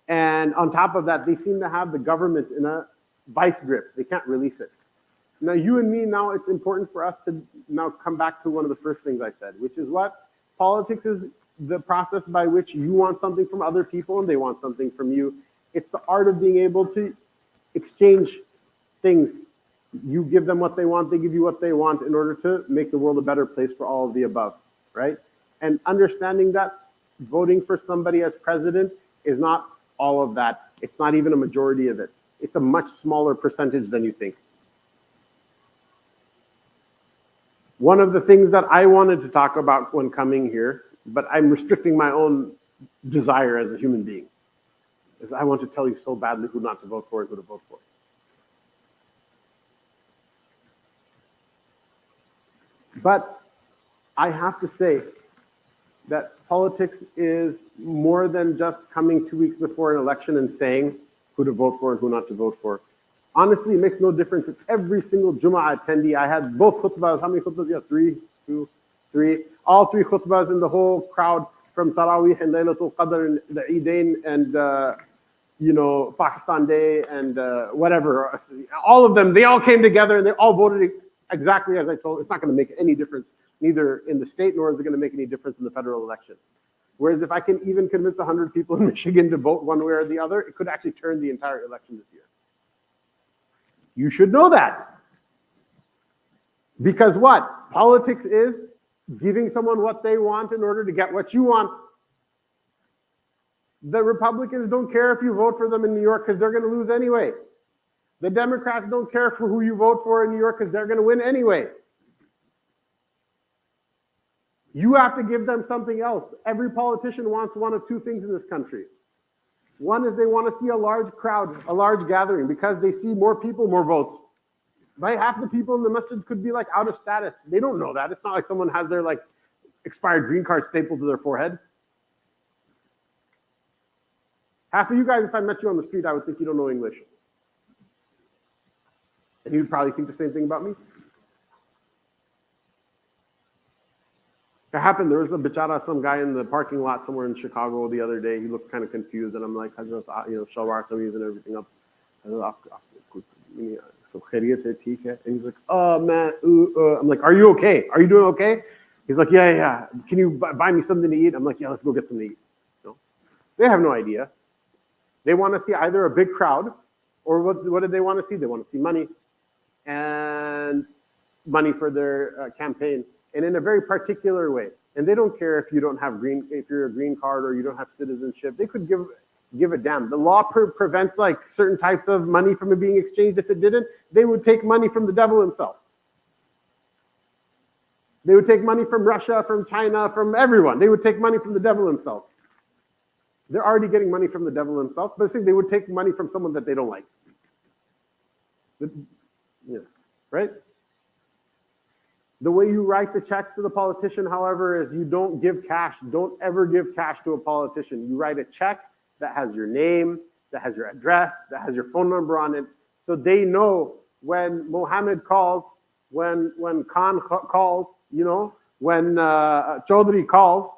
And on top of that, they seem to have the government in a vice grip. They can't release it. Now, you and me, now it's important for us to now come back to one of the first things I said, which is what? Politics is the process by which you want something from other people and they want something from you. It's the art of being able to exchange things. You give them what they want, they give you what they want in order to make the world a better place for all of the above, right? And understanding that voting for somebody as president is not all of that. It's not even a majority of it. It's a much smaller percentage than you think. One of the things that I wanted to talk about when coming here, but I'm restricting my own desire as a human being, is I want to tell you so badly who not to vote for and who to vote for. But I have to say that politics is more than just coming 2 weeks before an election and saying who to vote for and who not to vote for. Honestly, it makes no difference if every single Jum'ah attendee, I had both khutbahs, how many khutbahs? Yeah, three. All three khutbahs in the whole crowd from Taraweeh and Laylatul Qadr and the Eidain and, Pakistan Day and whatever. All of them, they all came together and they all voted exactly as I told. It's not going to make any difference, neither in the state nor is it going to make any difference in the federal election. Whereas if I can even convince 100 people in Michigan to vote one way or the other, it could actually turn the entire election this year. You should know that. Because what? Politics is giving someone what they want in order to get what you want. The Republicans don't care if you vote for them in New York because they're going to lose anyway. The Democrats don't care for who you vote for in New York because they're going to win anyway. You have to give them something else. Every politician wants one of two things in this country. One is they want to see a large crowd, a large gathering, because they see more people, more votes. Right? Half the people in the masjid could be like out of status. They don't know that. It's not like someone has their like expired green card stapled to their forehead. Half of you guys, if I met you on the street, I would think you don't know English. And you'd probably think the same thing about me. It happened. There was a bichara, some guy in the parking lot somewhere in Chicago the other day. He looked kind of confused, and I'm like, shalwar kameez and everything up. And he's like, oh man, I'm like, are you okay? Are you doing okay? He's like, yeah. Can you buy me something to eat? I'm like, yeah, let's go get something to eat. No, they have no idea. They want to see either a big crowd, or what do they want to see? They want to see money, and money for their campaign. And in a very particular way. And they don't care if you don't have if you're a green card or you don't have citizenship. They could give a damn. The law prevents like certain types of money from being exchanged. If it didn't, they would take money from the devil himself. They would take money from Russia, from China, from everyone. They would take money from the devil himself. They're already getting money from the devil himself, but they would take money from someone that they don't like. Right? The way you write the checks to the politician, however, is you don't give cash. Don't ever give cash to a politician. You write a check that has your name, that has your address, that has your phone number on it, so they know when Mohammed calls, when Khan calls, when Chaudhry calls,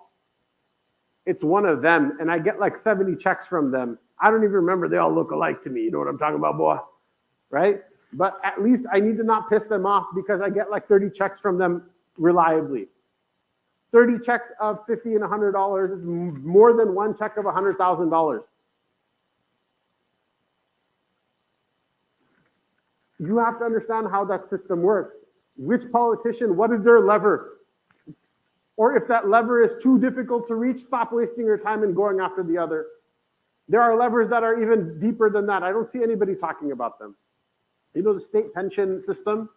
it's one of them. And I get like 70 checks from them. I don't even remember. They all look alike to me. You know what I'm talking about, boy? Right? But at least I need to not piss them off because I get like 30 checks from them reliably. 30 checks of $50 and $100 is more than one check of $100,000. You have to understand how that system works. Which politician, what is their lever? Or if that lever is too difficult to reach, stop wasting your time and going after the other. There are levers that are even deeper than that. I don't see anybody talking about them. The state pension system,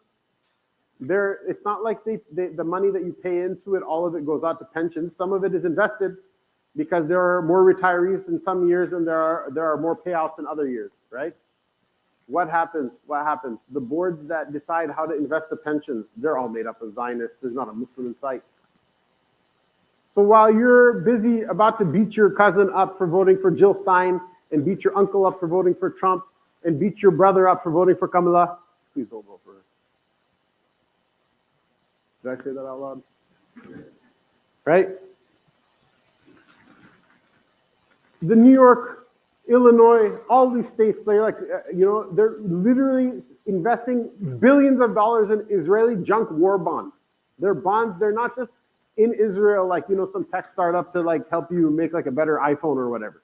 it's not like the money that you pay into it, all of it goes out to pensions. Some of it is invested because there are more retirees in some years and there are more payouts in other years, right? What happens? The boards that decide how to invest the pensions, they're all made up of Zionists. There's not a Muslim in sight. So while you're busy about to beat your cousin up for voting for Jill Stein and beat your uncle up for voting for Trump, and beat your brother up for voting for Kamala, please don't vote for her. Did I say that out loud? Right? the New York, Illinois, all these states, they're like, they're literally investing billions of dollars in Israeli junk war bonds. They're bonds, they're not just in Israel, like, some tech startup to like help you make like a better iPhone or whatever.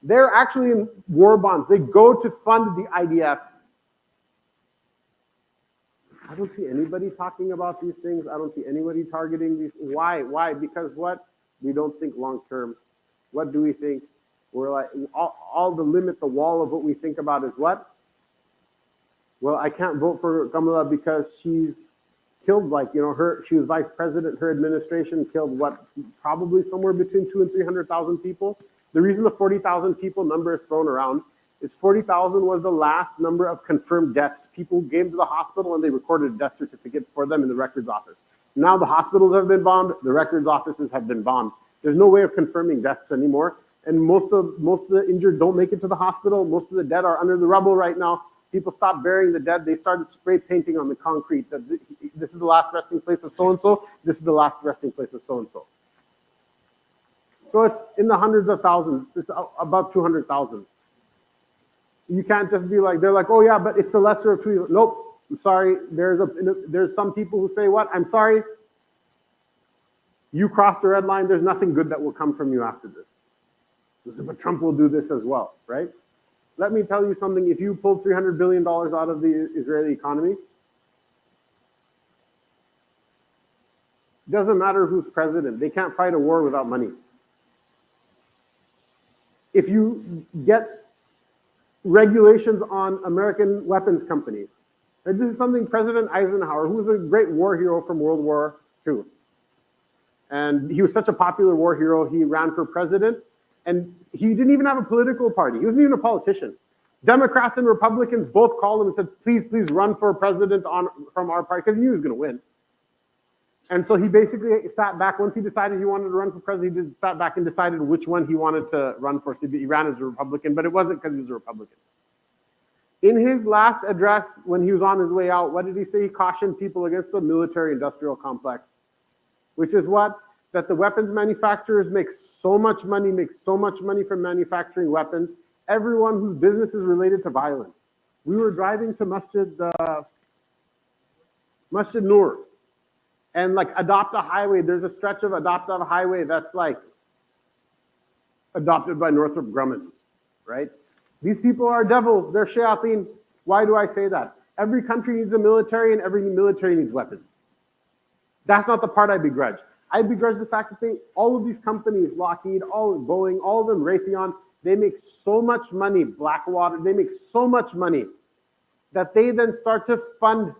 They're actually in war bonds. They go to fund the IDF. I don't see anybody talking about these things. I don't see anybody targeting these. Why? Why? Because what? We don't think long term. What do we think? We're like, all the limit, the wall of what we think about is what? Well, I can't vote for Kamala because she's killed, like, she was vice president, her administration killed what? Probably somewhere between 200,000 and 300,000 people. The reason the 40,000 people number is thrown around is 40,000 was the last number of confirmed deaths. People came to the hospital and they recorded a death certificate for them in the records office. Now the hospitals have been bombed, the records offices have been bombed. There's no way of confirming deaths anymore. And most of the injured don't make it to the hospital. Most of the dead are under the rubble right now. People stopped burying the dead. They started spray painting on the concrete that this is the last resting place of so-and-so. This is the last resting place of so-and-so. So it's in the hundreds of thousands. It's above 200,000. You can't just be like, they're like, oh yeah, but it's the lesser of two evils. Nope, I'm sorry. There's some people who say what? I'm sorry. You crossed the red line. There's nothing good that will come from you after this. But Trump will do this as well, right? Let me tell you something. If you pulled $300 billion out of the Israeli economy, it doesn't matter who's president. They can't fight a war without money. If you get regulations on American weapons companies, and this is something President Eisenhower, who was a great war hero from World War II, and he was such a popular war hero, he ran for president. And he didn't even have a political party. He wasn't even a politician. Democrats and Republicans both called him and said, please run for president from our party, because he knew he was going to win. And so he basically sat back. Once he decided he wanted to run for president, he just sat back and decided which one he wanted to run for. So he ran as a Republican, but it wasn't because he was a Republican. In his last address, when he was on his way out, what did he say? He cautioned people against the military-industrial complex, which is what? That the weapons manufacturers make so much money from manufacturing weapons. Everyone whose business is related to violence. We were driving to Masjid Nur, and like Adopt a Highway, there's a stretch of Adopt a Highway that's like adopted by Northrop Grumman, right? These people are devils, they're shayateen. Why do I say that? Every country needs a military and every military needs weapons. That's not the part I begrudge. I begrudge the fact that all of these companies, Lockheed, all Boeing, all of them, Raytheon, they make so much money, Blackwater, they make so much money that they then start to fund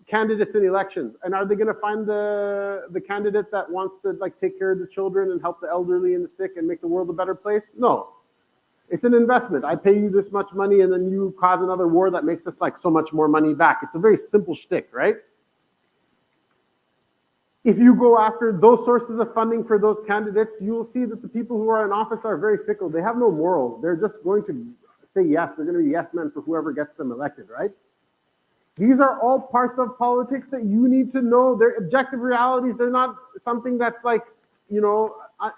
candidates in elections. And are they going to find the candidate that wants to like take care of the children and help the elderly and the sick and make the world a better place? No. It's an investment. I pay you this much money and then you cause another war that makes us like so much more money back. It's a very simple shtick, right? If you go after those sources of funding for those candidates, you will see that the people who are in office are very fickle. They have no morals. They're just going to say yes. They're going to be yes men for whoever gets them elected, right? These are all parts of politics that you need to know. They're objective realities. They're not something that's like,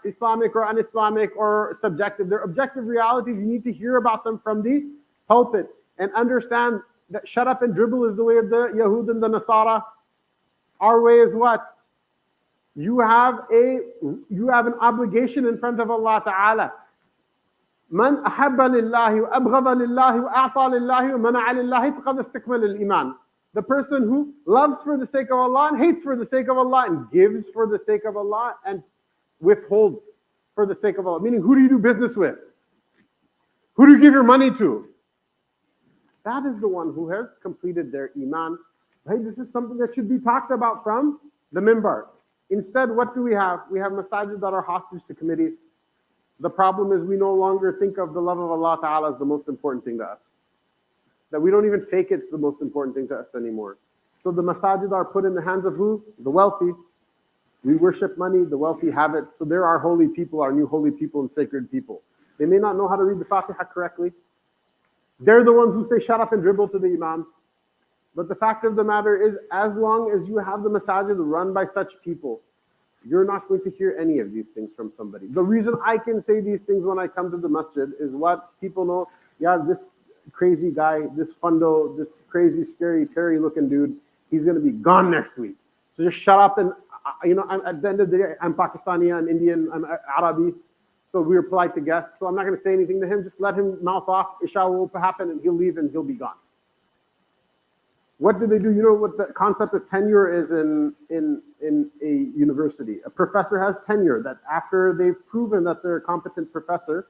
Islamic or un-Islamic or subjective. They're objective realities. You need to hear about them from the pulpit and understand that shut up and dribble is the way of the Yahud and the Nasara. Our way is what? You have an obligation in front of Allah Ta'ala. Man ahabba lillahi wa abghada lillahi wa a'ta lillahi wa mana'a lillahi faqad istakmala al-iman. The person who loves for the sake of Allah and hates for the sake of Allah and gives for the sake of Allah and withholds for the sake of Allah. Meaning, who do you do business with? Who do you give your money to? That is the one who has completed their iman. Right? This is something that should be talked about from the minbar. Instead, what do we have? We have masajid that are hostage to committees. The problem is we no longer think of the love of Allah Ta'ala as the most important thing to us. That we don't even fake it's the most important thing to us anymore. So the masajid are put in the hands of who? The wealthy. We worship money, the wealthy have it. So there are holy people, our new holy people and sacred people. They may not know how to read the Fatiha correctly. They're the ones who say shut up and dribble to the imam. But the fact of the matter is, as long as you have the masajid run by such people, You're not going to hear any of these things from somebody. The reason I can say these things when I come to the masjid is what people know. Yeah, this crazy guy, this fundo, this crazy, scary, Terry looking dude, he's going to be gone next week. So just shut up. And, I'm, at the end of the day, I'm Pakistani, I'm Indian, I'm Arabi. So we were polite to guests. So I'm not going to say anything to him. Just let him mouth off. Isha will happen and he'll leave and he'll be gone. What do they do? You know what the concept of tenure is in a university? A professor has tenure, that after they've proven that they're a competent professor,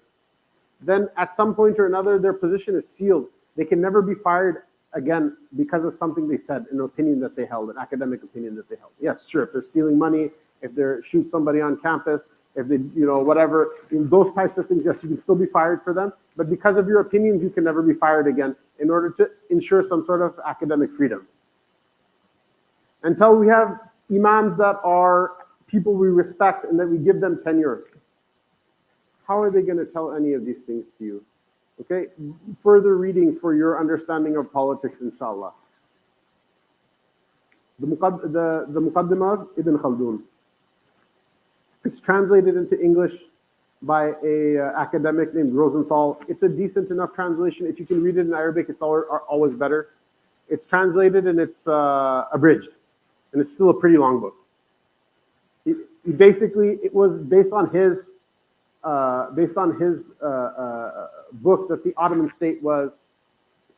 then at some point or another, their position is sealed. They can never be fired again because of something they said, an opinion that they held, an academic opinion that they held. Yes, sure, if they're stealing money, if they shoot somebody on campus, if they, whatever, those types of things, yes, you can still be fired for them. But because of your opinions, you can never be fired again in order to ensure some sort of academic freedom. Until we have imams that are people we respect and that we give them tenure, how are they going to tell any of these things to you? Okay, further reading for your understanding of politics, inshallah. The Muqaddimah of Ibn Khaldun. It's translated into English by a academic named Rosenthal. It's a decent enough translation. If you can read it in Arabic, it's always better. It's translated and it's abridged, and it's still a pretty long book. It was based on his book that the Ottoman state was,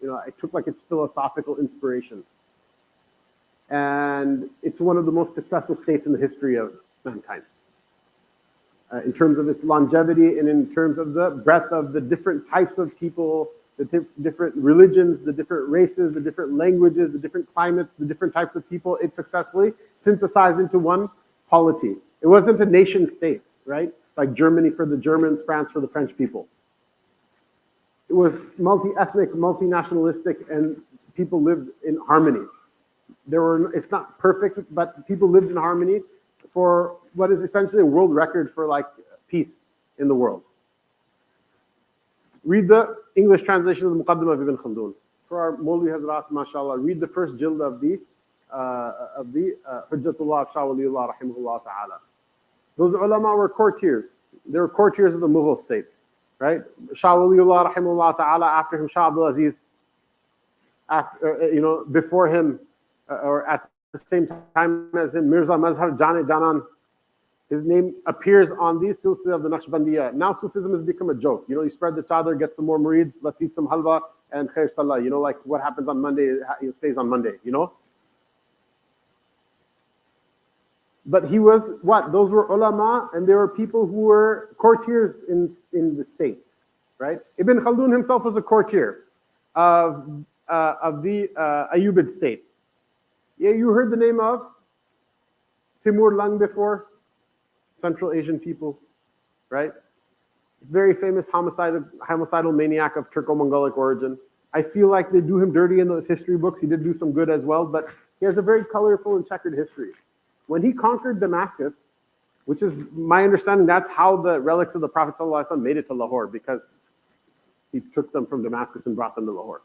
it took like its philosophical inspiration. And it's one of the most successful states in the history of mankind. In terms of its longevity and in terms of the breadth of the different types of people, the different religions, the different races, the different languages, the different climates, the different types of people, it successfully synthesized into one polity. It wasn't a nation state, right? Like Germany for the Germans, France for the French people. It was multi-ethnic, multinationalistic, and people lived in harmony. It's not perfect, but people lived in harmony for what is essentially a world record for like peace in the world. Read the English translation of the Muqaddimah of Ibn Khaldun. For our Mawlvi Hazrat, mashallah, read the first jild of the Hujjatullah of Shah Waliullah rahimahullah ta'ala. Those ulama were courtiers. They were courtiers of the Mughal state, right? Shah Waliullah rahimahullah ta'ala, after him Shah Abdul Aziz, before him, or at the same time as him, Mirza Mazhar Jane Janan, his name appears on the silsila of the Naqshbandiya. Now Sufism has become a joke. You spread the chadar, get some more murids, let's eat some halwa, and khair salah. Like what happens on Monday, it stays on Monday, But he was what? Those were ulama, and they were people who were courtiers in the state, right? Ibn Khaldun himself was a courtier of the Ayyubid state. Yeah, you heard the name of Timur Lang before? Central Asian people, right? Very famous homicidal maniac of Turco-Mongolic origin. I feel like they do him dirty in those history books. He did do some good as well, but he has a very colorful and checkered history. When he conquered Damascus, which is my understanding, that's how the relics of the Prophet ﷺ made it to Lahore, because he took them from Damascus and brought them to Lahore.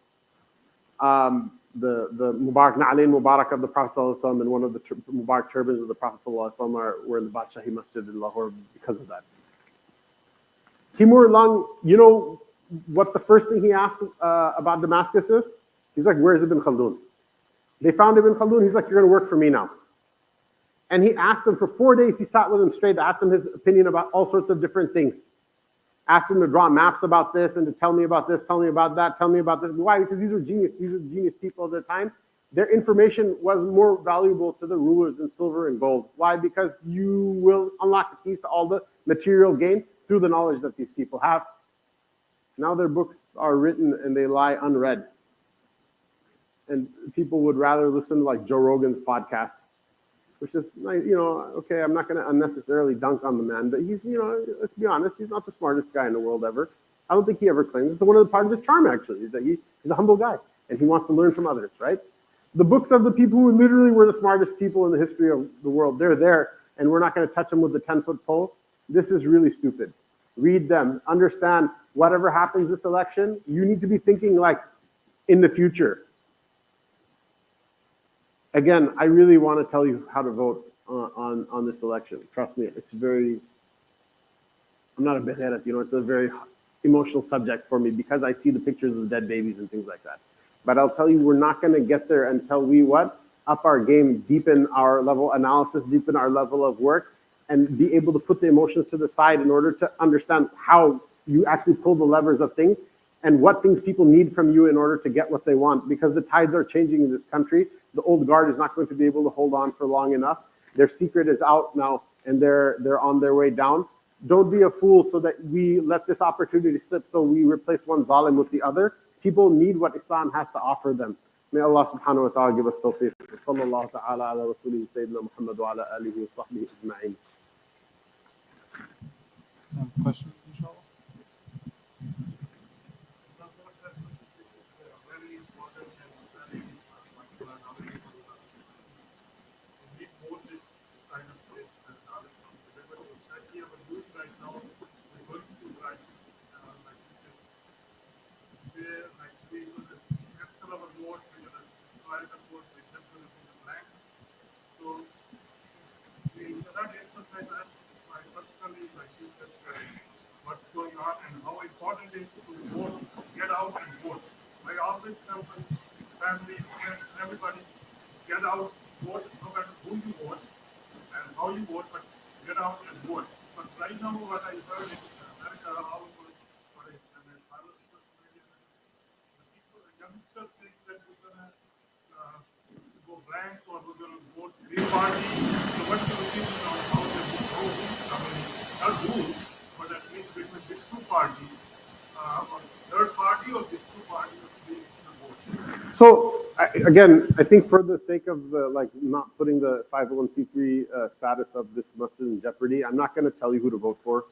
The Mubarak Na'alain Mubarak of the Prophet ﷺ and one of the Mubarak turbans of the Prophet ﷺ were in the Badshahi Masjid in Lahore because of that. Timur Lang, what the first thing he asked about Damascus is? He's like, where's Ibn Khaldun? They found Ibn Khaldun. He's like, you're going to work for me now. And he asked him for 4 days. He sat with him straight, asked him his opinion about all sorts of different things. Asked him to draw maps about this and to tell me about this, tell me about that, tell me about this. Why? Because these were genius people of their time. Their information was more valuable to the rulers than silver and gold. Why? Because you will unlock the keys to all the material gain through the knowledge that these people have. Now their books are written and they lie unread. And people would rather listen to like Joe Rogan's podcast, which is, okay, I'm not going to unnecessarily dunk on the man, but he's, let's be honest, he's not the smartest guy in the world ever. I don't think he ever claims. This is one of the part of his charm, actually, is that he's a humble guy, and he wants to learn from others, right? The books of the people who literally were the smartest people in the history of the world, they're there, and we're not going to touch them with the 10-foot pole. This is really stupid. Read them. Understand, whatever happens this election, you need to be thinking like in the future. Again, I really want to tell you how to vote. on this election. Trust me, it's very. I'm not a bit at it, it's a very emotional subject for me because I see the pictures of dead babies and things like that. But I'll tell you, we're not going to get there until we up our game, deepen our level of analysis, deepen our level of work, and be able to put the emotions to the side in order to understand how you actually pull the levers of things and what things people need from you in order to get what they want. Because the tides are changing in this country. The old guard is not going to be able to hold on for long enough. Their secret is out now, and they're on their way down. Don't be a fool so that we let this opportunity slip so we replace one zalim with the other. People need what Islam has to offer them. May Allah subhanahu wa ta'ala give us tawfiq. Sallallahu ta'ala ala rasulihi sayyidina Muhammad wa ala alihi wa sahbihi ajma'in. Question, inshallah? So again, I think for the sake of not putting the 501c3 status of this masjid in jeopardy, I'm not going to tell you who to vote for.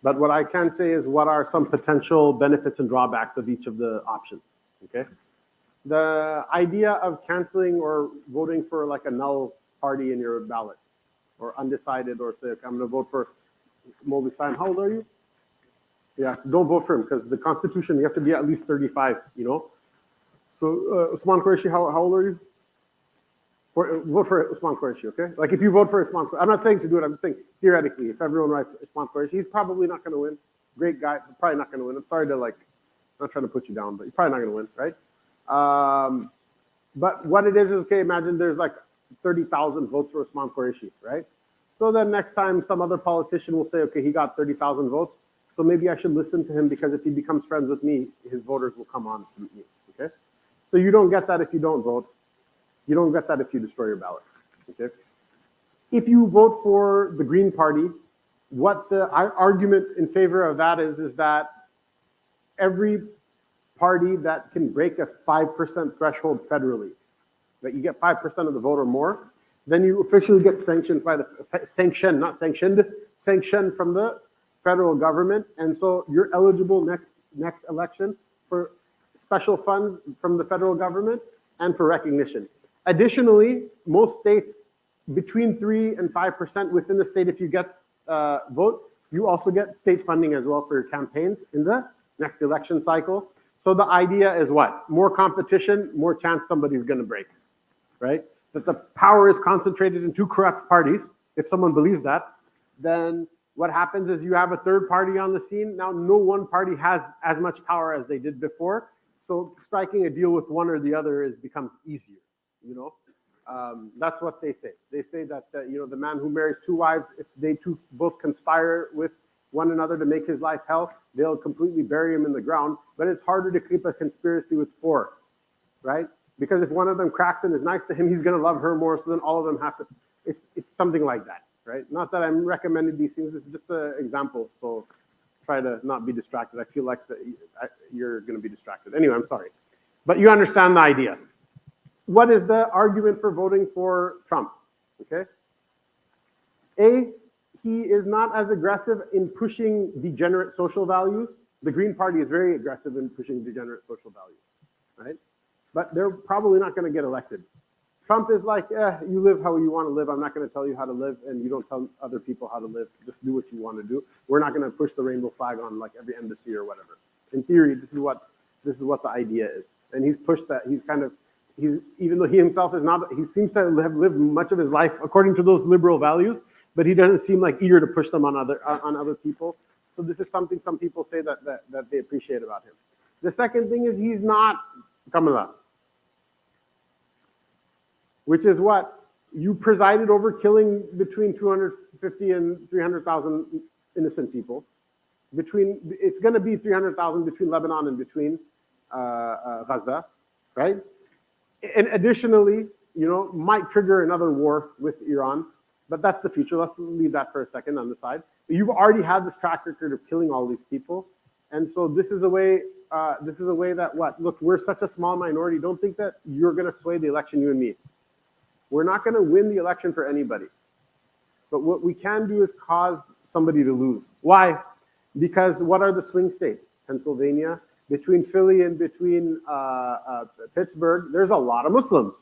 But what I can say is what are some potential benefits and drawbacks of each of the options. Okay, the idea of canceling or voting for like a null party in your ballot, or undecided, or say, okay, I'm going to vote for Molvi Saim. How old are you? Yeah, so don't vote for him because the Constitution, you have to be at least 35. So Usman Qureshi, how old are you? Vote for Usman Qureshi, okay? Like if you vote for Usman Qureshi, I'm not saying to do it, I'm just saying theoretically, if everyone writes Usman Qureshi, he's probably not going to win. Great guy, but probably not going to win. I'm sorry to I'm not trying to put you down, but you're probably not going to win, right? But what it is, okay, imagine there's like 30,000 votes for Usman Qureshi, right? So then next time some other politician will say, okay, he got 30,000 votes, so maybe I should listen to him because if he becomes friends with me, his voters will come on to me, okay? So you don't get that if you don't vote. You don't get that if you destroy your ballot, okay? If you vote for the Green Party, what the argument in favor of that is that every party that can break a 5% threshold federally, that you get 5% of the vote or more, then you officially get sanctioned by sanctioned from the federal government. And so you're eligible next election for special funds from the federal government and for recognition. Additionally, most states between 3 and 5% within the state, if you get vote, you also get state funding as well for your campaigns in the next election cycle. So the idea is what? More competition, more chance somebody's going to break, right? That the power is concentrated in 2 corrupt parties. If someone believes that, then what happens is you have a third party on the scene. Now, no one party has as much power as they did before. So striking a deal with one or the other becomes easier, That's what they say. They say that, the man who marries 2 wives, if they both conspire with one another to make his life hell, they'll completely bury him in the ground. But it's harder to keep a conspiracy with 4, right? Because if one of them cracks and is nice to him, he's going to love her more. So then all of them have to. It's something like that, right? Not that I'm recommending these things. This is just an example. So try to not be distracted. I feel like you're going to be distracted. Anyway, I'm sorry. But you understand the idea. What is the argument for voting for Trump? Okay. A, he is not as aggressive in pushing degenerate social values. The Green Party is very aggressive in pushing degenerate social values, right? But they're probably not going to get elected. Trump is like, you live how you want to live. I'm not going to tell you how to live, and you don't tell other people how to live. Just do what you want to do. We're not going to push the rainbow flag on like every embassy or whatever. In theory, this is what the idea is. And he's pushed that. He's kind of even though he himself is not, he seems to have lived much of his life according to those liberal values, but he doesn't seem like eager to push them on other people. So this is something some people say that they appreciate about him. The second thing is he's not Kamala, which is what? You presided over killing between 250 and 300,000 innocent people. It's going to be 300,000 between Lebanon and between Gaza, right? And additionally, might trigger another war with Iran, but that's the future. Let's leave that for a second on the side. But you've already had this track record of killing all these people, and so this is a way. That what? Look, we're such a small minority. Don't think that you're going to sway the election, you and me. We're not going to win the election for anybody. But what we can do is cause somebody to lose. Why? Because what are the swing states? Pennsylvania, between Philly and between Pittsburgh, there's a lot of Muslims,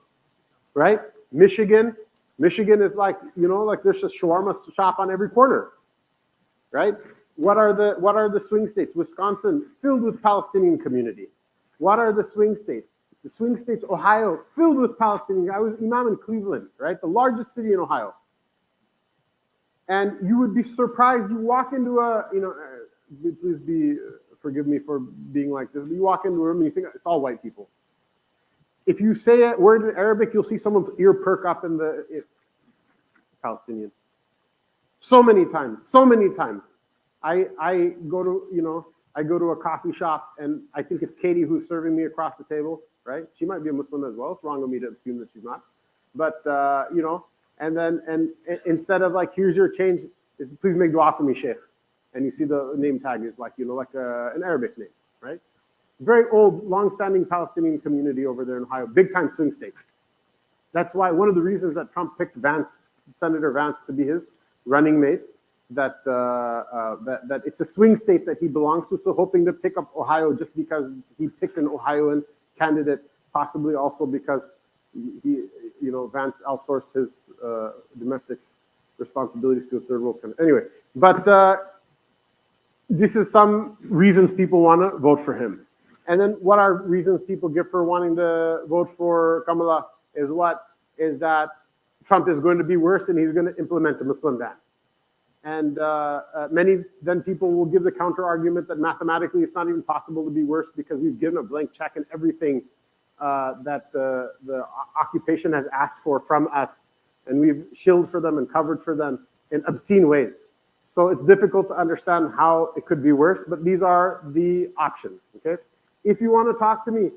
right? Michigan is like there's a shawarma shop on every corner, right? What are the swing states? Wisconsin, filled with Palestinian community. What are the swing states? The swing states, Ohio, filled with Palestinians. I was imam in Cleveland, right? The largest city in Ohio. And you would be surprised. You walk into please forgive me for being like this. You walk into a room and you think it's all white people. If you say a word in Arabic, you'll see someone's ear perk up in the Palestinian. So many times. I go to a coffee shop and I think it's Katie who's serving me across the table, right? She might be a Muslim as well. It's wrong of me to assume that she's not. But and instead of like, here's your change, is please make dua for me, Sheikh. And you see the name tag is like, an Arabic name, right? Very old, long-standing Palestinian community over there in Ohio, big-time swing state. That's why one of the reasons that Trump picked Senator Vance to be his running mate, that it's a swing state that he belongs to, so hoping to pick up Ohio just because he picked an Ohioan candidate, possibly also because Vance outsourced his domestic responsibilities to a third world country. Anyway, but this is some reasons people want to vote for him. And then what are reasons people give for wanting to vote for Kamala is that Trump is going to be worse and he's going to implement a Muslim ban. And many then people will give the counter argument that mathematically it's not even possible to be worse because we've given a blank check and everything that the occupation has asked for from us, and we've shielded for them and covered for them in obscene ways. So it's difficult to understand how it could be worse, but these are the options, okay? If you want to talk to me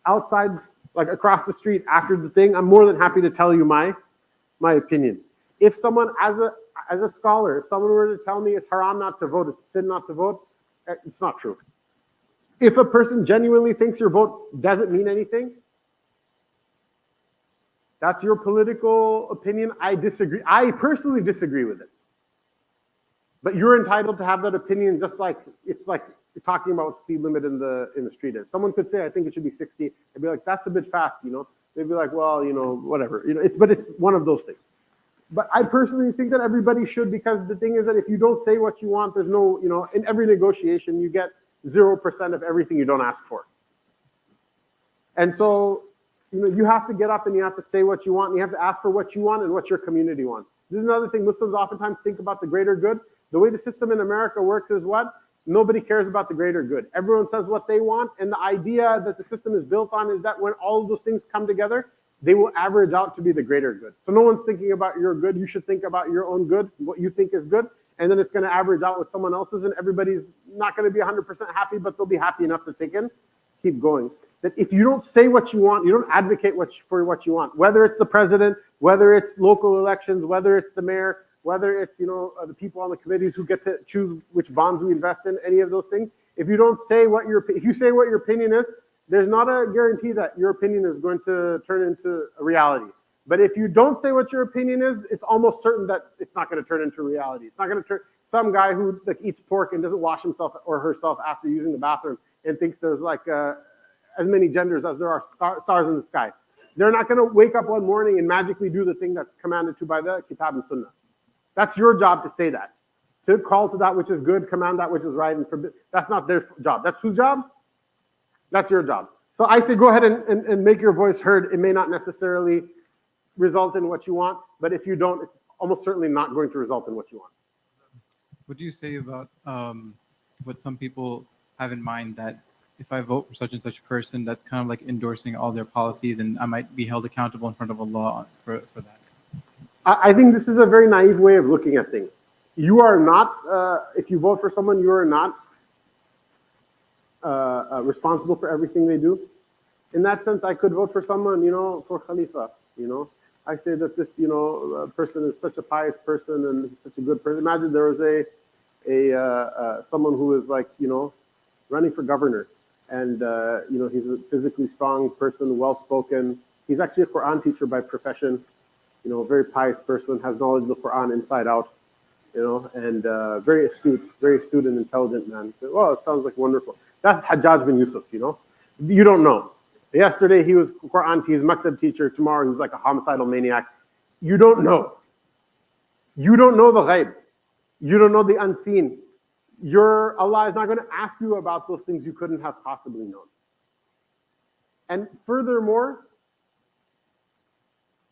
outside, like across the street after the thing, I'm more than happy to tell you my opinion. If someone, as a scholar, if someone were to tell me it's haram not to vote, it's sin not to vote, it's not true. If a person genuinely thinks your vote doesn't mean anything, that's your political opinion. I disagree. I personally disagree with it. But you're entitled to have that opinion, just like it's like talking about what speed limit in the street is. Someone could say, I think it should be 60. I'd be like, that's a bit fast, They'd be like, well, whatever. But it's one of those things. But I personally think that everybody should, because the thing is that if you don't say what you want, there's no, in every negotiation, you get 0% of everything you don't ask for. And so, you have to get up and you have to say what you want, and you have to ask for what you want and what your community wants. This is another thing. Muslims oftentimes think about the greater good. The way the system in America works is what? Nobody cares about the greater good. Everyone says what they want, and the idea that the system is built on is that when all of those things come together, they will average out to be the greater good. So no one's thinking about your good. You should think about your own good, what you think is good, and then it's going to average out with someone else's, and everybody's not going to be 100% happy, but they'll be happy enough to take in, keep going. That if you don't say what you want, you don't advocate for what you want, whether it's the president, whether it's local elections, whether it's the mayor, whether it's the people on the committees who get to choose which bonds we invest in, any of those things. If you don't say if you say what your opinion is, there's not a guarantee that your opinion is going to turn into a reality. But if you don't say what your opinion is, it's almost certain that it's not going to turn into reality. It's not going to turn. Some guy who eats pork and doesn't wash himself or herself after using the bathroom and thinks there's as many genders as there are stars in the sky. They're not going to wake up one morning and magically do the thing that's commanded to by the Kitab and Sunnah. That's your job to say that. To call to that which is good, command that which is right, and forbid. That's not their job. That's whose job? That's your job. So I say go ahead and make your voice heard. It may not necessarily result in what you want, but if you don't, it's almost certainly not going to result in what you want. What do you say about what some people have in mind that if I vote for such and such person, that's kind of like endorsing all their policies, and I might be held accountable in front of Allah for that? I think this is a very naive way of looking at things. You are not, if you vote for someone, you are not responsible for everything they do. In that sense, I could vote for someone, for Khalifa. I say that this, person is such a pious person and he's such a good person. Imagine there was someone who is like, running for governor, and he's a physically strong person, well-spoken. He's actually a Quran teacher by profession. A very pious person, has knowledge of the Quran inside out, and very astute and intelligent man. So, well, it sounds like wonderful. That's Hajjaj bin Yusuf, You don't know. Yesterday he was Quran, he's maktab teacher. Tomorrow he's like a homicidal maniac. You don't know. You don't know the ghaib. You don't know the unseen. Your Allah is not going to ask you about those things you couldn't have possibly known. And furthermore,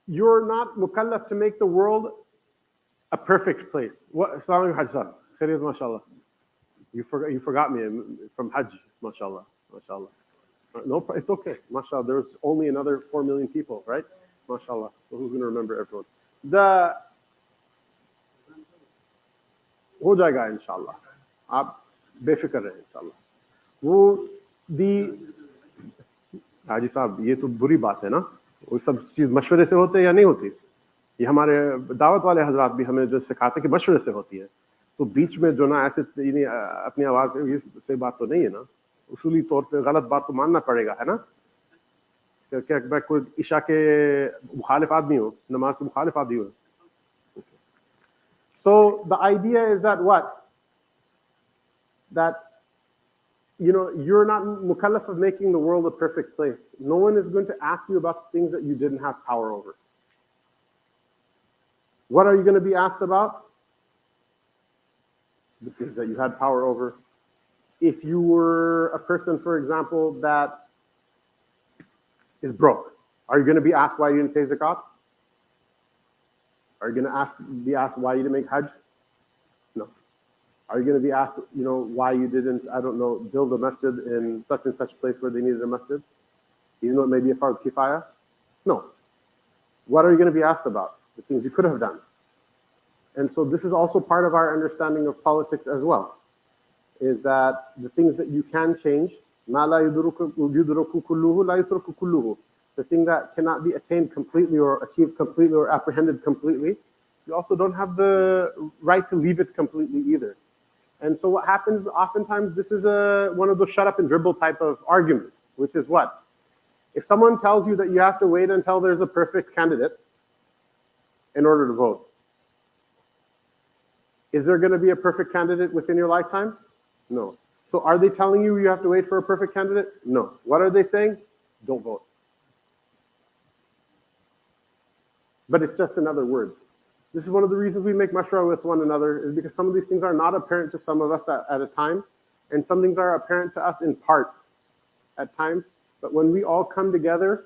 you're not mukallaf to make the world a perfect place. What? Assalamu alaikum, Hajj. Mashallah. You forgot me from Hajj. Mashallah. Mashallah. No, it's okay. Mashallah. There's only another 4 million people, right? Mashallah. So who's going to remember everyone? हो जाएगा इंशाल्लाह. आप बेफिक्र रहें इंशाल्लाह. वो हाजी साहब, ये तो बुरी बात है ना. वो सब चीज़ मशवरे से होते हैं या नहीं होती. ये हमारे दावत वाले हजरात भी हमें जो सिखाते हैं कि मशवरे से होती है. तो बीच में जो ना ऐसे अपनी आवाज़ में, ये सही बात तो नहीं है ना. उसूली तौर पे गलत बात तो मानना पड़ेगा, है ना. क्या मैं कोई इशा के मुखालिफ आदमी हूँ, नमाज के मुखालिफ आदमी हूँ. So the idea is that what? That, you're not mukallaf of making the world a perfect place. No one is going to ask you about things that you didn't have power over. What are you going to be asked about? The things that you had power over. If you were a person, for example, that is broke, are you going to be asked why you didn't pay zakat? Are you going to be asked why you didn't make hajj? No. Are you going to be asked, why you didn't, I don't know, build a masjid in such and such place where they needed a masjid? Even though it may be a fard kifaya? No. What are you going to be asked about? The things you could have done. And so this is also part of our understanding of politics as well, is that the things that you can change, مَا لَا يُدْرَكُ كُلُّهُ لَا يُتْرَكُ كُلُّهُ. The thing that cannot be attained completely or achieved completely or apprehended completely, you also don't have the right to leave it completely either. And so what happens oftentimes, this is one of those shut up and dribble type of arguments, which is what? If someone tells you that you have to wait until there's a perfect candidate in order to vote, is there going to be a perfect candidate within your lifetime? No. So are they telling you have to wait for a perfect candidate? No. What are they saying? Don't vote. But it's just another word. This is one of the reasons we make mashra with one another, is because some of these things are not apparent to some of us at a time, and some things are apparent to us in part at times. But when we all come together,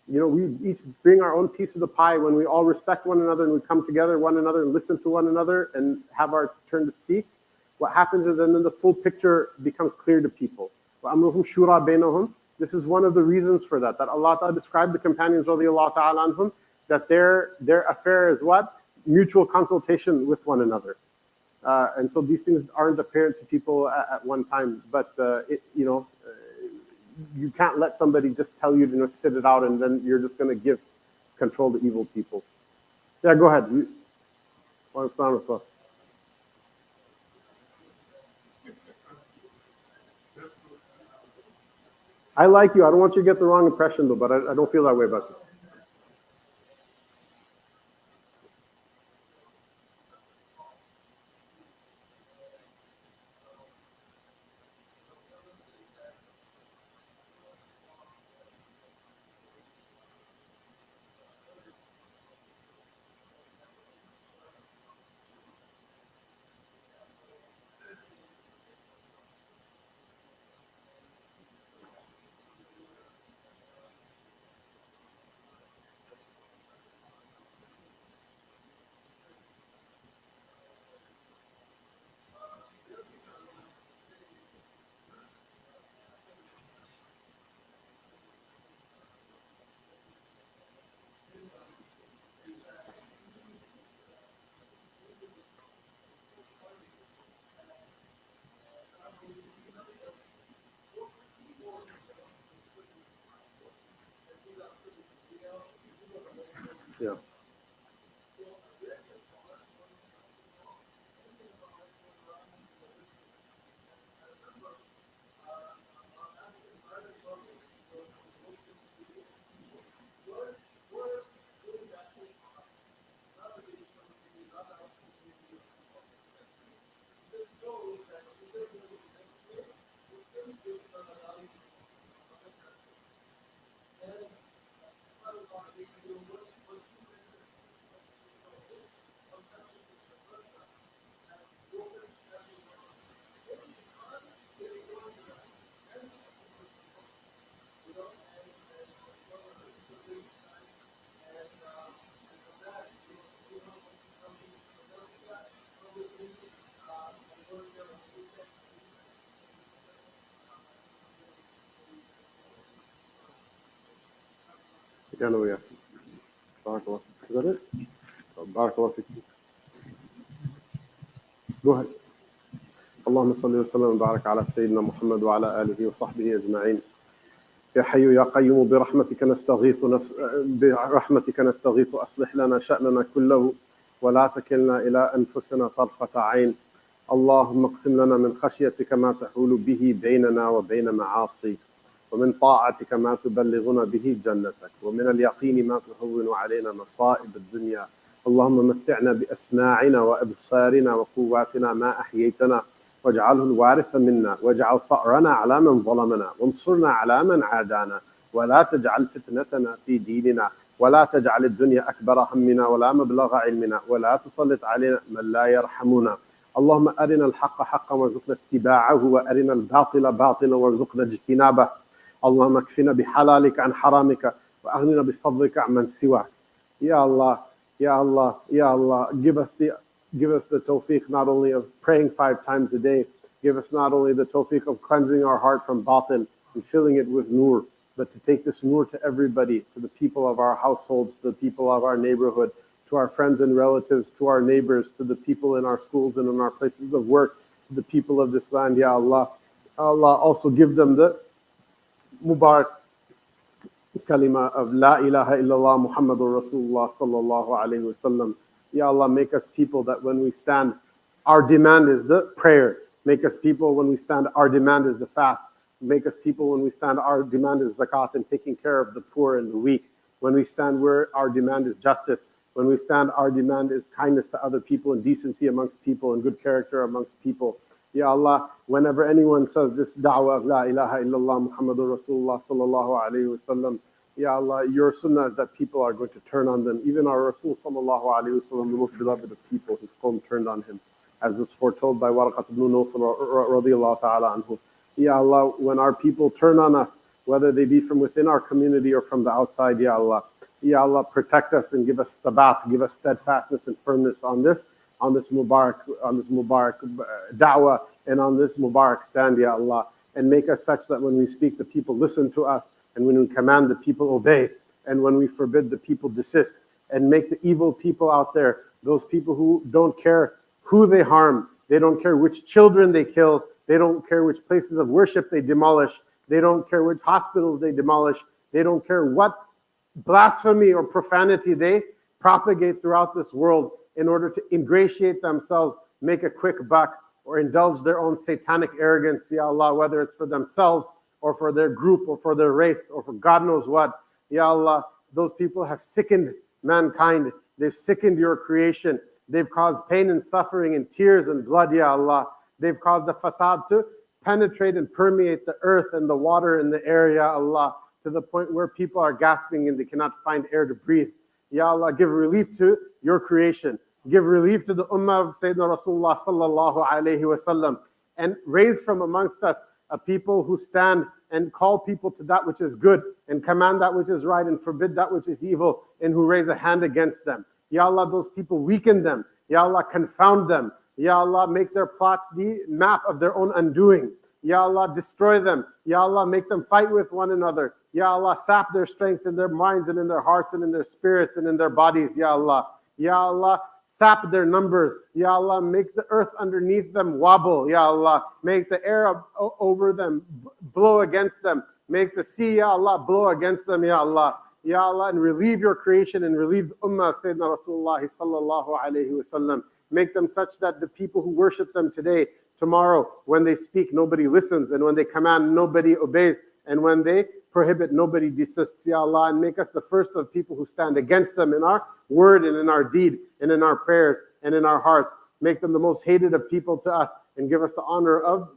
we each bring our own piece of the pie. When we all respect one another and we come together one another and listen to one another and have our turn to speak, what happens is then the full picture becomes clear to people. وَأَمْرُهُمْ شُورَى بَيْنَهُمْ. This is one of the reasons for that Allah Ta'ala described the companions radiallahu ta'ala anhum, that their affair is what? Mutual consultation with one another. And so these things aren't apparent to people at one time, but you can't let somebody just tell you to sit it out and then you're just going to give control to evil people. Yeah, go ahead. I like you. I don't want you to get the wrong impression, though, but I don't feel that way about you. Yeah, no, yeah. Barakallah. Is that it? Barakallah. Go ahead. اللهم صل وسلم وبارك على سيدنا محمد وعلى آله وصحبه أجمعين. يا حي يا قيوم برحمتك نستغيث أصلح لنا شأننا كله ولا تكلنا إلى أنفسنا طرفة عين. اللهم اقسم لنا من خشيتك ما تحول به بيننا وبين معاصيك ومن طاعتك ما تبلغنا به جنتك ومن اليقين ما تهون علينا مصائب الدنيا. اللهم متعنا بأسماعنا وأبصارنا وقواتنا ما أحييتنا واجعله الوارث منا واجعل ثأرنا على من ظلمنا وانصرنا على من عادانا ولا تجعل فتنتنا في ديننا ولا تجعل الدنيا أكبر همنا ولا مبلغ علمنا ولا تسلط علينا من لا يرحمنا. اللهم أرنا الحق حقا وارزقنا اتباعه وأرنا الباطل باطلا وارزقنا اجتنابه. اللهم اكفنا بحلالك عن حرامك وأغننا بفضلك عن من سواك. Ya Allah, Ya Allah, Ya Allah, give us the tawfiq not only of praying 5 times a day, give us not only the tawfiq of cleansing our heart from batin and filling it with nur, but to take this nur to everybody, to the people of our households, to the people of our neighborhood, to our friends and relatives, to our neighbors, to the people in our schools and in our places of work, to the people of this land, Ya Allah. Allah, also give them the Mubarak kalima of La ilaha illallah Muhammadur Rasulullah sallallahu alayhi wa sallam. Ya Allah, make us people that when we stand, our demand is the prayer. Make us people when we stand, our demand is the fast. Make us people when we stand, our demand is zakat and taking care of the poor and the weak. When we stand, where our demand is justice. When we stand, our demand is kindness to other people and decency amongst people and good character amongst people. Ya Allah, whenever anyone says this da'wah of La ilaha illallah Muhammadur Rasulullah sallallahu alayhi wa sallam, Ya Allah, your sunnah is that people are going to turn on them. Even our Rasul sallallahu alayhi wa sallam, the most beloved of people, his qawm turned on him, as was foretold by Waraqat ibn Nawfal radiyallahu ta'ala anhu. Ya Allah, when our people turn on us, whether they be from within our community or from the outside, Ya Allah, protect us and give us thabat, give us steadfastness and firmness on this Mubarak da'wah and on this Mubarak stand, Ya Allah, and make us such that when we speak, the people listen to us, and when we command, the people obey, and when we forbid, the people desist, and make the evil people out there, those people who don't care who they harm, they don't care which children they kill, they don't care which places of worship they demolish, they don't care which hospitals they demolish, they don't care what blasphemy or profanity they propagate throughout this world in order to ingratiate themselves, make a quick buck, or indulge their own satanic arrogance, Ya Allah, whether it's for themselves or for their group or for their race or for God knows what. Ya Allah, those people have sickened mankind. They've sickened your creation. They've caused pain and suffering and tears and blood, Ya Allah. They've caused the fasad to penetrate and permeate the earth and the water and the air, Ya Allah, to the point where people are gasping and they cannot find air to breathe. Ya Allah, give relief to your creation. Give relief to the ummah of Sayyidina Rasulullah sallallahu alayhi wa sallam, and raise from amongst us a people who stand and call people to that which is good and command that which is right and forbid that which is evil, and who raise a hand against them. Ya Allah, those people, weaken them. Ya Allah, confound them. Ya Allah, make their plots the map of their own undoing. Ya Allah, destroy them. Ya Allah, make them fight with one another. Ya Allah, sap their strength in their minds and in their hearts and in their spirits and in their bodies. Ya Allah. Ya Allah, sap their numbers. Ya Allah, make the earth underneath them wobble. Ya Allah, make the air over them blow against them. Make the sea, Ya Allah, blow against them, Ya Allah. Ya Allah, and relieve your creation and relieve the ummah of Sayyidina Rasulullah sallallahu alayhi wa sallam. Make them such that the people who worship them today, tomorrow, when they speak, nobody listens, and when they command, nobody obeys, and when they prohibit, nobody desists, Ya Allah, and make us the first of people who stand against them in our word and in our deed and in our prayers and in our hearts. Make them the most hated of people to us, and give us the honor of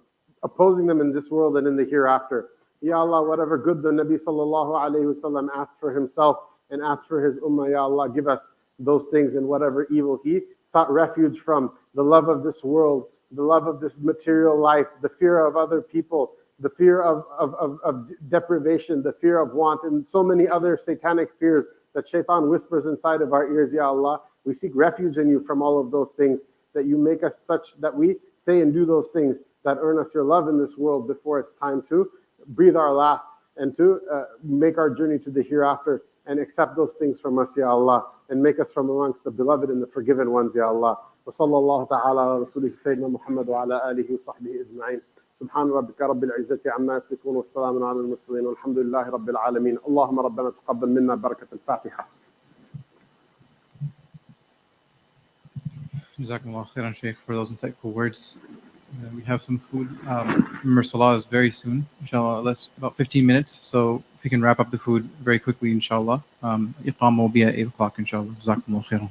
opposing them in this world and in the hereafter. Ya Allah, whatever good the Nabi sallallahu alayhi wa sallam asked for himself and asked for his ummah, Ya Allah, give us those things, and whatever evil he sought refuge from, the love of this world, the love of this material life, the fear of other people, the fear of deprivation, the fear of want, and so many other satanic fears that shaitan whispers inside of our ears, Ya Allah. We seek refuge in you from all of those things, that you make us such that we say and do those things that earn us your love in this world before it's time to breathe our last and to make our journey to the hereafter. and accept those things from us, Ya Allah, and make us from amongst the beloved and the forgiven ones, Ya Allah. وصلى الله تعالى على رسوله سيدنا محمد وعلى آله وصحبه أجمعين. سبحان ربك رب العزة عما يصفون والسلام على المرسلين والحمد لله رب العالمين. اللهم ربنا تقبل منا بركة الفاتحة. Jazakumullah khairan, Shaykh, for those insightful words. We have some food. Remember, Salah is very soon, inshallah. That's about 15 minutes. So if we can wrap up the food very quickly, inshallah. Iqam will be at 8 o'clock, inshallah. Jazakumullah khairan.